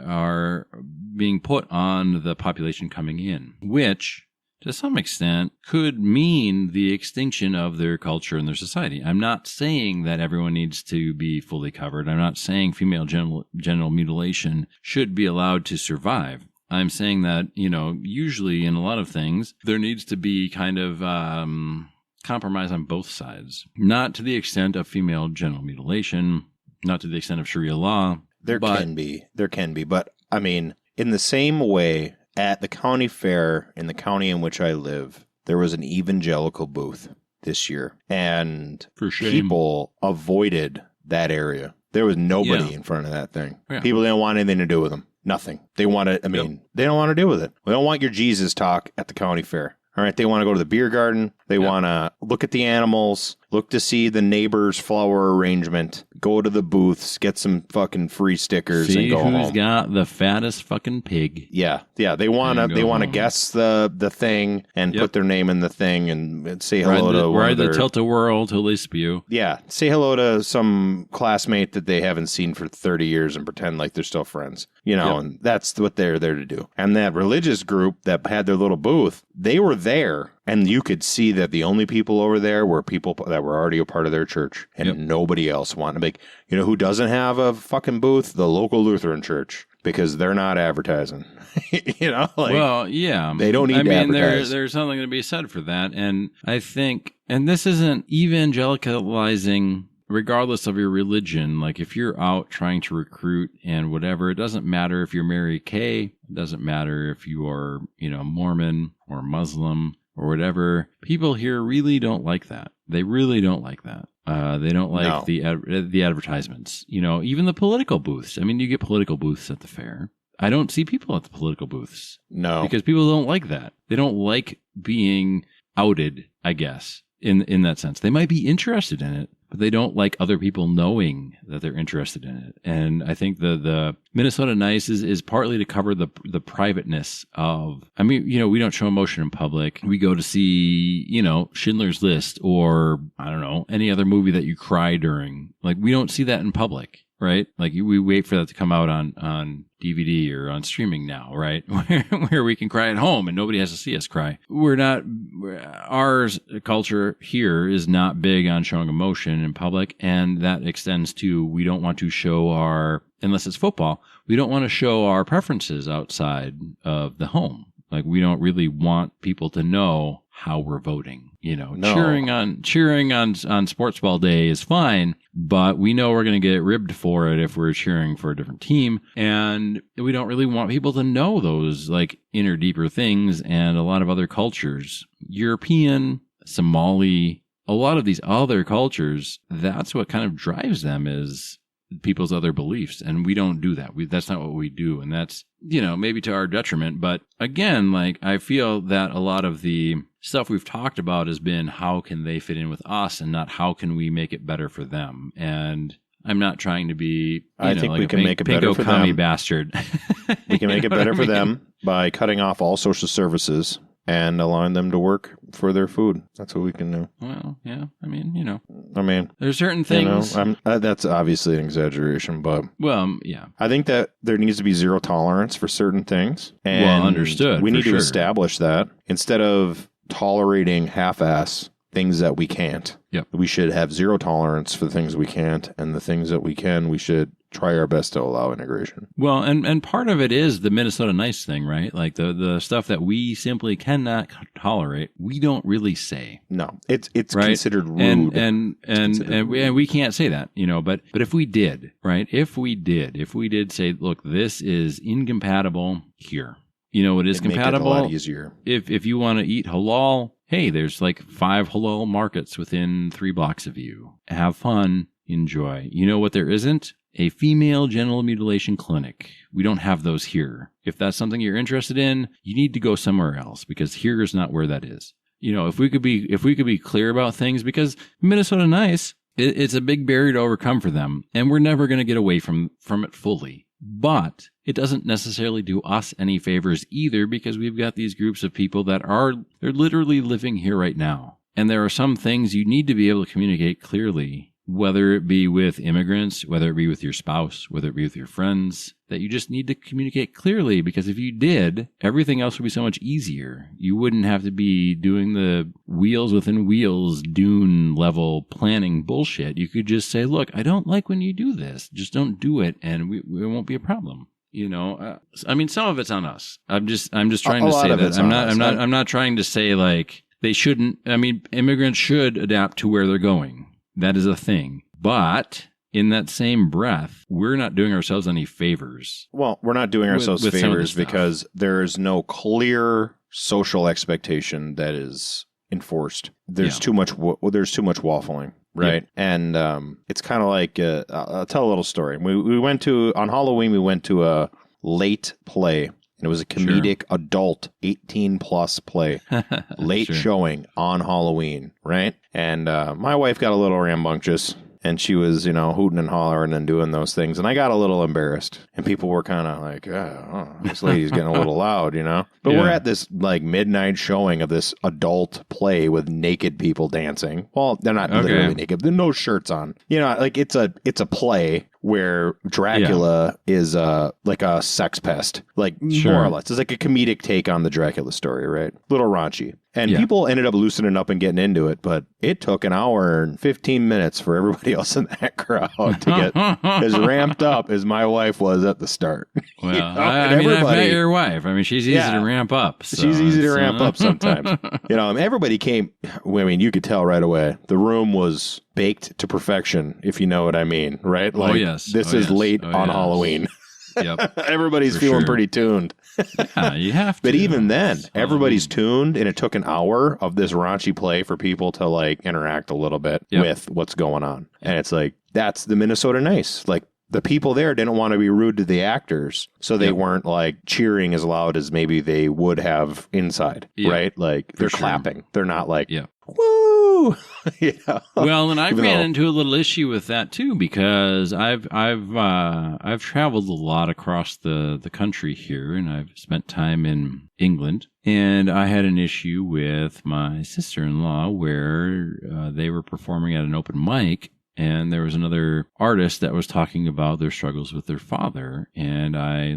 are being put on the population coming in, which to some extent could mean the extinction of their culture and their society. I'm not saying that everyone needs to be fully covered. I'm not saying female genital mutilation should be allowed to survive. I'm saying that, you know, usually in a lot of things, there needs to be kind of compromise on both sides. Not to the extent of female genital mutilation, not to the extent of Sharia law. There can be. But, I mean, in the same way, at the county fair in the county in which I live, there was an evangelical booth this year. And people avoided that area. There was nobody in front of that thing. Yeah. People didn't want anything to do with them. Nothing. They wanted, they don't want to deal with it. We don't want your Jesus talk at the county fair. All right. They want to go to the beer garden. They want to look at the animals, look to see the neighbor's flower arrangement, go to the booths, get some fucking free stickers and go home. See who's got the fattest fucking pig. Yeah. Yeah. They want to guess the thing and put their name in the thing and say hello to ride the tilt-a-whirl till they spew. Yeah. Say hello to some classmate that they haven't seen for 30 years and pretend like they're still friends. You know, and that's what they're there to do. And that religious group that had their little booth, they were there, and you could see that the only people over there were people that were already a part of their church, and nobody else wanted to make. You know who doesn't have a fucking booth? The local Lutheran church, because they're not advertising. You know, like, well, yeah, they don't need to advertise. There's something to be said for that, and I think, and this isn't evangelicalizing. Regardless of your religion, like if you're out trying to recruit and whatever, it doesn't matter if you're Mary Kay, it doesn't matter if you are, you know, Mormon or Muslim or whatever. People here really don't like that. They really don't like that. They don't like the advertisements. You know, even the political booths. I mean, you get political booths at the fair. I don't see people at the political booths. No. Because people don't like that. They don't like being outed, I guess, in that sense. They might be interested in it, but they don't like other people knowing that they're interested in it. And I think the Minnesota Nice is partly to cover the privateness of, I mean, you know, we don't show emotion in public. We go to see, you know, Schindler's List or, I don't know, any other movie that you cry during. Like, we don't see that in public, right? Like, we wait for that to come out on DVD or on streaming now, right? Where we can cry at home and nobody has to see us cry. Our culture here is not big on showing emotion in public, and that extends to, we don't want to show unless it's football, we don't want to show our preferences outside of the home. Like, we don't really want people to know how we're voting. You know, cheering on sports ball day is fine, but we know we're going to get ribbed for it if we're cheering for a different team. And we don't really want people to know those like inner, deeper things. And a lot of other cultures, European, Somali, a lot of these other cultures, that's what kind of drives them is people's other beliefs. And we don't do that. That's not what we do. And that's, you know, maybe to our detriment. But again, like, I feel that a lot of the stuff we've talked about has been how can they fit in with us and not how can we make it better for them. And I'm not trying to be, I think we can make it better for them. Bastard. We can make it better for them by cutting off all social services and allowing them to work for their food. That's what we can do. Well, yeah. I mean, you know. There's certain things. You know, that's obviously an exaggeration, but. Well, yeah. I think that there needs to be zero tolerance for certain things. And well, understood. We need to establish that instead of tolerating half-ass things that we can't. Yep. We should have zero tolerance for the things we can't, and the things that we can, we should try our best to allow integration. Well, and part of it is the Minnesota nice thing, right? Like the stuff that we simply cannot tolerate, we don't really say. No, it's right? considered rude. And we can't say that, but if we did, right? If we did say, look, this is incompatible here. It is compatible. Make it a lot easier. If you want to eat halal, hey, there's like 5 halal markets within 3 blocks of you. Have fun, enjoy. You know what there isn't? A female genital mutilation clinic. We don't have those here. If that's something you're interested in, you need to go somewhere else, because here is not where that is. If we could be clear about things, because Minnesota nice, it's a big barrier to overcome for them, and we're never going to get away from it fully. But it doesn't necessarily do us any favors either, because we've got these groups of people that they're literally living here right now. And there are some things you need to be able to communicate clearly, whether it be with immigrants, whether it be with your spouse, whether it be with your friends, that you just need to communicate clearly, because if you did, everything else would be so much easier. You wouldn't have to be doing the wheels within wheels, dune level planning bullshit. You could just say, look, I don't like when you do this. Just don't do it, and it won't be a problem. Some of it's on us. I'm just trying to say that. I'm not trying to say like they shouldn't. Immigrants should adapt to where they're going. That is a thing. But in that same breath, we're not doing ourselves any favors. Well, we're not doing ourselves favors because there is no clear social expectation that is enforced. There's too much waffling, right? Yeah. And it's kind of like I'll tell a little story. On Halloween we went to a late play. It was a comedic adult 18-plus play, late showing on Halloween, right? And my wife got a little rambunctious, and she was, hooting and hollering and doing those things. And I got a little embarrassed, and people were kind of like, this lady's getting a little loud, But we're at this like midnight showing of this adult play with naked people dancing. Well, they're not literally naked. There's no shirts on. It's a play where Dracula is like a sex pest, more or less. It's like a comedic take on the Dracula story, right? Little raunchy. And people ended up loosening up and getting into it, but it took an hour and 15 minutes for everybody else in that crowd to get as ramped up as my wife was at the start. Well, I've met your wife. She's easy to ramp up. So she's easy to ramp up sometimes. Everybody came. You could tell right away. The room was baked to perfection, if you know what I mean, right? This is late on Halloween. Yep. Everybody's feeling pretty tuned. Yeah, you have to. But even then, everybody's tuned, and it took an hour of this raunchy play for people to interact a little bit with what's going on. And it's that's the Minnesota nice. The people there didn't want to be rude to the actors, so they weren't cheering as loud as maybe they would have inside, right? They're clapping. They're not woo! Well, and I've ran into a little issue with that too, because I've traveled a lot across the country here, and I've spent time in England, and I had an issue with my sister-in-law where they were performing at an open mic. And there was another artist that was talking about their struggles with their father. And I,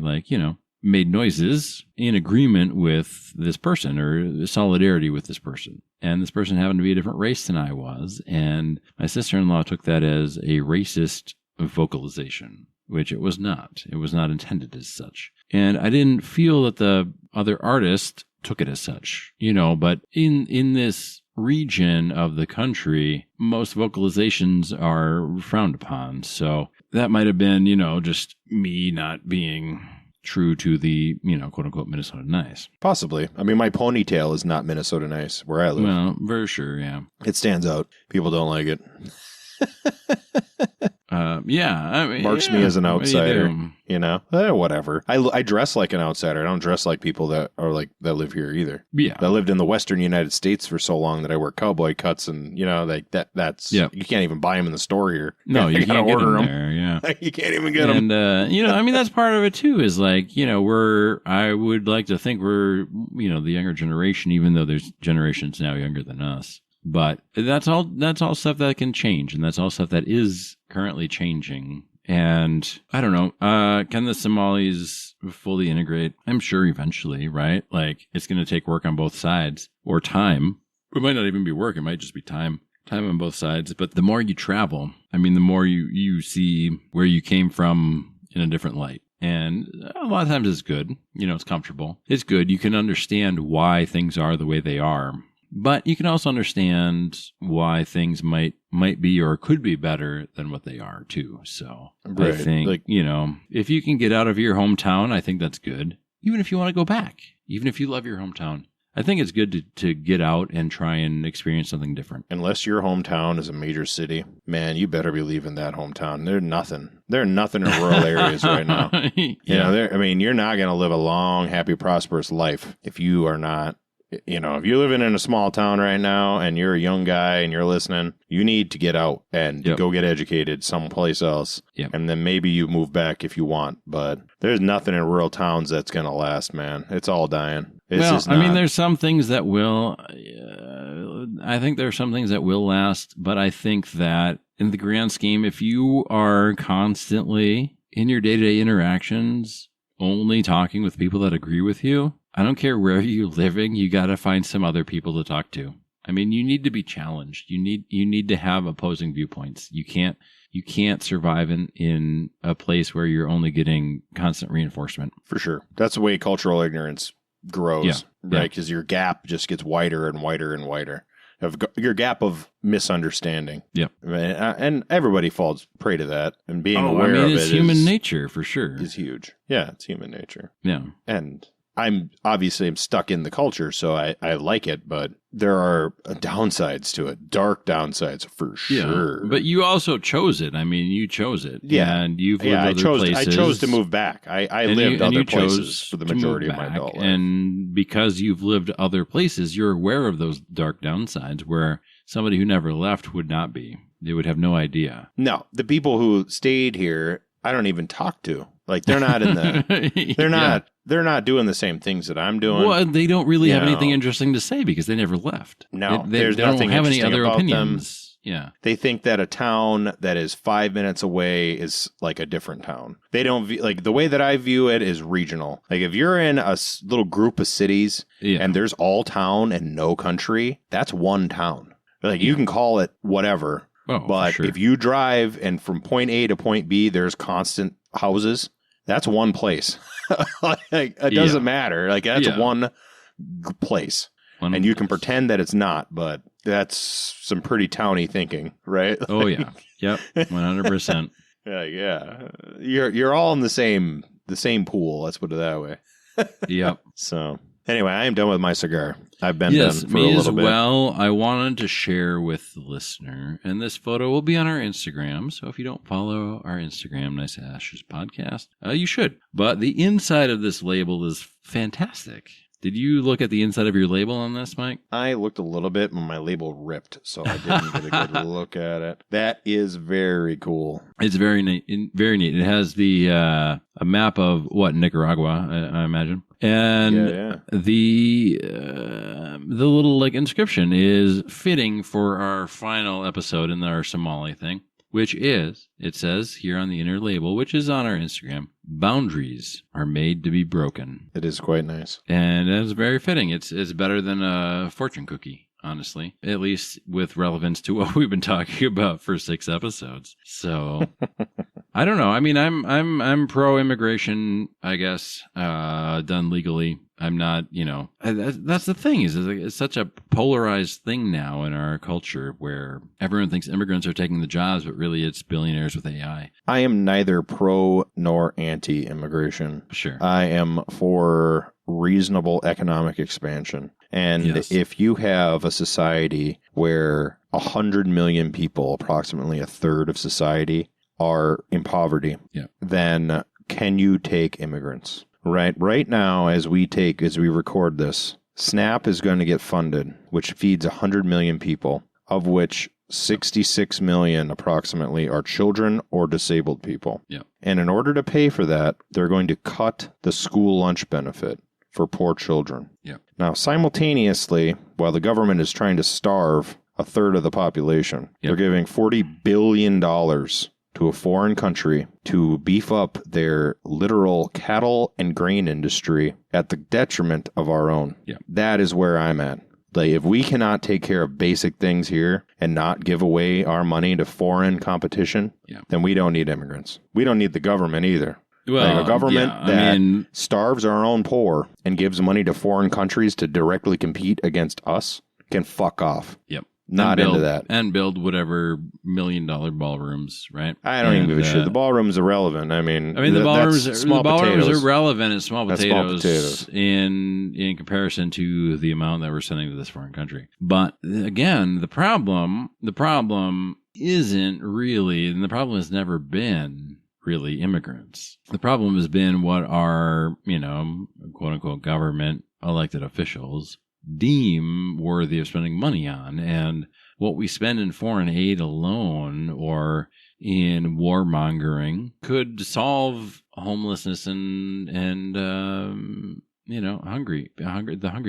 made noises in agreement with this person, or solidarity with this person. And this person happened to be a different race than I was. And my sister-in-law took that as a racist vocalization, which it was not. It was not intended as such. And I didn't feel that the other artist took it as such, but in this region of the country, most vocalizations are frowned upon. So that might have been, just me not being true to the, quote unquote, Minnesota nice. Possibly. My ponytail is not Minnesota nice where I live. Well, very sure, yeah. It stands out. People don't like it. Marks me as an outsider. Whatever. I dress like an outsider. I don't dress like people that are that live here either. Yeah, I lived in the Western United States for so long that I wear cowboy cuts, and that's you can't even buy them in the store here. No, you can't order them there. Yeah, you can't even get them. And that's part of it too. Is I would like to think we're the younger generation, even though there's generations now younger than us. But that's all stuff that can change, and that's all stuff that is currently changing. And I don't know, can the Somalis fully integrate? I'm sure eventually, right? It's going to take work on both sides, or time. It might not even be work. It might just be time on both sides. But the more you travel, I mean, the more you see where you came from in a different light. And a lot of times it's good. You know, it's comfortable. It's good. You can understand why things are the way they are. But you can also understand why things might be or could be better than what they are, too. So right. I think, you know, if you can get out of your hometown, I think that's good. Even if you want to go back, even if you love your hometown. I think it's good to get out and try and experience something different. Unless your hometown is a major city, man, you better be leaving that hometown. They're nothing. They're nothing in rural areas right now. You know, I mean, you're not going to live a long, happy, prosperous life if you are not. You know, if you're living in a small town right now and you're a young guy and you're listening, you need to get out and go get educated someplace else. Yep. And then maybe you move back if you want. But there's nothing in rural towns that's going to last, man. It's all dying. I mean, there's some things that will, I think there are some things that will last. But I think that in the grand scheme, if you are constantly in your day-to-day interactions only talking with people that agree with you, I don't care where you're living, you got to find some other people to talk to. I mean, you need to be challenged. You need to have opposing viewpoints. You can't survive in a place where you're only getting constant reinforcement. For sure. That's the way cultural ignorance grows, right? Because your gap just gets wider and wider and wider. Your gap of misunderstanding. Yeah. And everybody falls prey to that. And being aware of it is human nature, for sure. Is huge. Yeah, it's human nature. Yeah. And I'm stuck in the culture, so I like it, but there are downsides to it, dark downsides for sure. Yeah, but you also chose it. I mean, you chose it. Yeah. And you've lived other places. I chose to move back. I lived other places for the majority of my adult life. And because you've lived other places, you're aware of those dark downsides where somebody who never left would not be. They would have no idea. No, the people who stayed here, I don't even talk to. Like, they're not in the... They're not doing the same things that I'm doing. Well, they don't really have anything interesting to say because they never left. No, they don't have any other opinions. Yeah. They think that a town that is 5 minutes away is like a different town. They don't like the way that I view it is regional. Like if you're in a little group of cities and there's all town and no country, that's one town. Like you can call it whatever. But if you drive and from point A to point B, there's constant houses. That's one place. Like, it doesn't matter. Like that's one place. And you can pretend that it's not, but that's some pretty towny thinking, right? Oh yeah. Yep. 100%. Yeah. You're all in the same pool. Let's put it that way. Yep. So anyway, I am done with my cigar. I've been done for a little bit. Well, I wanted to share with the listener, and this photo will be on our Instagram. So if you don't follow our Instagram, Nice Ashes Podcast, you should. But the inside of this label is fantastic. Did you look at the inside of your label on this, Mike? I looked a little bit, but my label ripped, so I didn't get a good look at it. That is very cool. It's very neat. Very neat. It has the a map of Nicaragua, I imagine, and the little inscription is fitting for our final episode in our Somali thing, which is, it says here on the inner label, which is on our Instagram, boundaries are made to be broken. It is quite nice. And it's very fitting. It's better than a fortune cookie, honestly, at least with relevance to what we've been talking about for 6 episodes. So I don't know. I mean, I'm pro-immigration, I guess, done legally. I'm not, that's the thing is it's such a polarized thing now in our culture where everyone thinks immigrants are taking the jobs, but really it's billionaires with AI. I am neither pro nor anti-immigration. Sure. I am for reasonable economic expansion. And if you have a society where 100 million people, approximately a third of society, are in poverty, then can you take immigrants? Right now, as we record this, SNAP is going to get funded, which feeds 100 million people, of which 66 million approximately are children or disabled people. Yeah. And in order to pay for that, they're going to cut the school lunch benefit for poor children. Yeah. Now, simultaneously, while the government is trying to starve a third of the population, they're giving $40 billion to a foreign country to beef up their literal cattle and grain industry at the detriment of our own. Yeah. That is where I'm at. Like, if we cannot take care of basic things here and not give away our money to foreign competition, then we don't need immigrants. We don't need the government either. Well, like a government that starves our own poor and gives money to foreign countries to directly compete against us can fuck off. Yep. Not into that. And build whatever $1 million ballrooms, right? I don't even give a shit. The ballroom's irrelevant. I mean, the ballrooms are relevant as small potatoes in comparison to the amount that we're sending to this foreign country. But again, the problem isn't really, and the problem has never been really immigrants. The problem has been what our, quote unquote government elected officials deem worthy of spending money on, and what we spend in foreign aid alone or in warmongering could solve homelessness and the hungry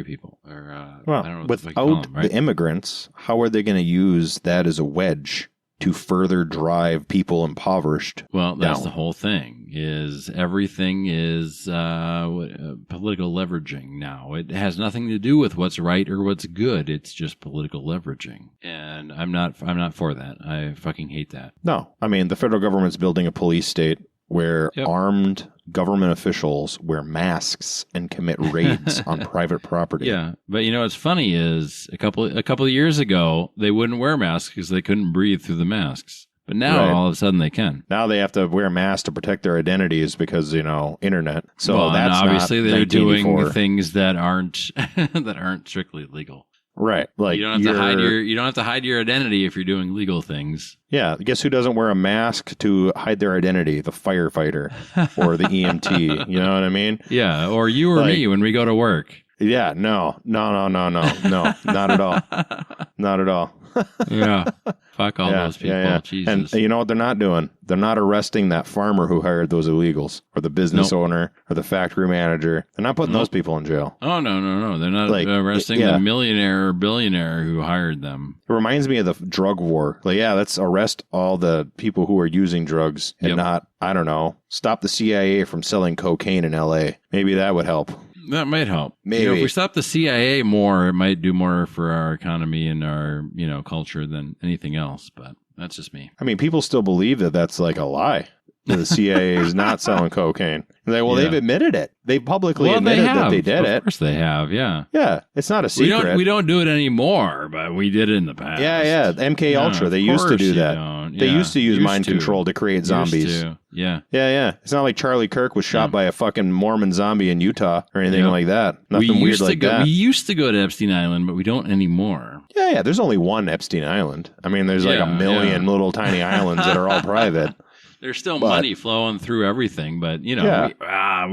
people. Or I don't know what without the immigrants, how are they going to use that as a wedge to further drive people impoverished? Well, that's down? The whole thing is everything is political leveraging now. It has nothing to do with what's right or what's good. It's just political leveraging. And I'm not for that. I fucking hate that. No. I mean, the federal government's building a police state where armed government officials wear masks and commit raids on private property. Yeah, but what's funny is a couple of years ago they wouldn't wear masks because they couldn't breathe through the masks. But now all of a sudden they can. Now they have to wear masks to protect their identities because internet. So that's obviously they're doing things that aren't strictly legal. Right. Like you don't have to hide your identity if you're doing legal things. Yeah. Guess who doesn't wear a mask to hide their identity? The firefighter or the EMT. You know what I mean? Yeah. Or you or me when we go to work. Yeah. No. Not at all. Not at all. Yeah. Fuck all those people. Yeah. Jesus. And you know what they're not doing? They're not arresting that farmer who hired those illegals or the business owner or the factory manager. They're not putting those people in jail. Oh, no. They're not arresting the millionaire or billionaire who hired them. It reminds me of the drug war. Let's arrest all the people who are using drugs and not, I don't know, stop the CIA from selling cocaine in L.A. Maybe that would help. That might help. Maybe. If we stop the CIA more, it might do more for our economy and our, culture than anything else. But that's just me. I mean, people still believe that that's like a lie. The CIA is not selling cocaine. They've admitted it. They publicly admitted that they did it. Of course they have, yeah. Yeah, it's not a secret. We don't do it anymore, but we did it in the past. Yeah. MK Ultra, they used to do that. They used to use mind control to create zombies. Yeah. It's not like Charlie Kirk was shot by a fucking Mormon zombie in Utah or anything like that. Nothing weird like that. We used to go to Epstein Island, but we don't anymore. Yeah. There's only one Epstein Island. I mean, there's like a million little tiny islands that are all private. There's still money flowing through everything, but we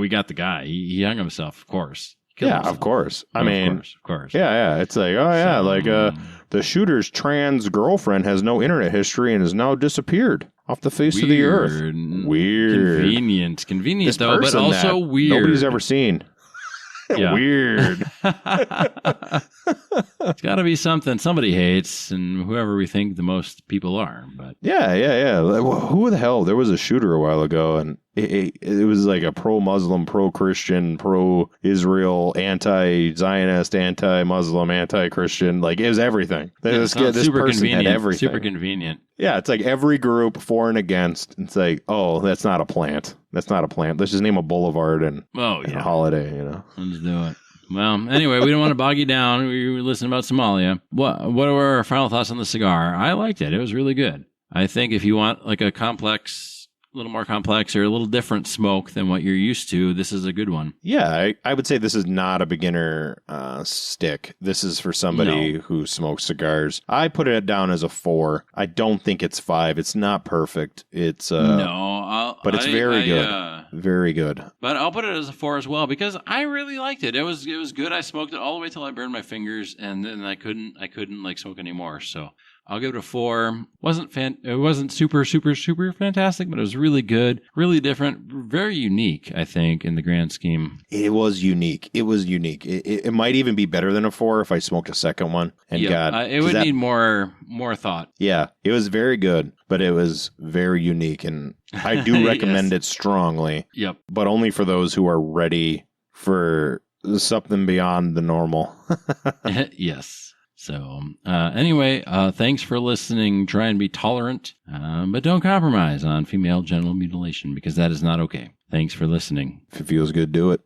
got the guy. He hung himself, of course. Of course. I mean, of course. Yeah. It's like, the shooter's trans girlfriend has no internet history and has now disappeared off the face of the earth. Weird. Convenient though, but also weird. Nobody's ever seen. Yeah. Weird. It's got to be something somebody hates, and whoever we think the most people are. But yeah. Who the hell? There was a shooter a while ago, and it was like a pro-Muslim, pro-Christian, pro-Israel, anti-Zionist, anti-Muslim, anti-Christian. Like, it was everything. This person had everything. Super convenient. Yeah, it's like every group for and against. It's like, oh, that's not a plant. That's not a plant. Let's just name a boulevard and a holiday, Let's do it. Well, anyway, we don't want to bog you down. We were listening about Somalia. What were our final thoughts on the cigar? I liked it. It was really good. I think if you want like a little more complex or a little different smoke than what you're used to, this is a good one. Yeah, I would say this is not a beginner stick. This is for somebody who smokes cigars. I put it down as a 4. I don't think it's 5. It's not perfect. It's but it's very good. Very good. But I'll put it as a 4 as well because I really liked it. It was good. I smoked it all the way till I burned my fingers, and then I couldn't like smoke anymore. So I'll give it a 4. It wasn't super, super, super fantastic, but it was really good, really different, very unique, I think, in the grand scheme. It was unique. It might even be better than a 4 if I smoked a second one. And it would need more thought. Yeah, it was very good, but it was very unique, and I do recommend it strongly. Yep. But only for those who are ready for something beyond the normal. Yes. So anyway, thanks for listening. Try and be tolerant, but don't compromise on female genital mutilation because that is not okay. Thanks for listening. If it feels good, do it.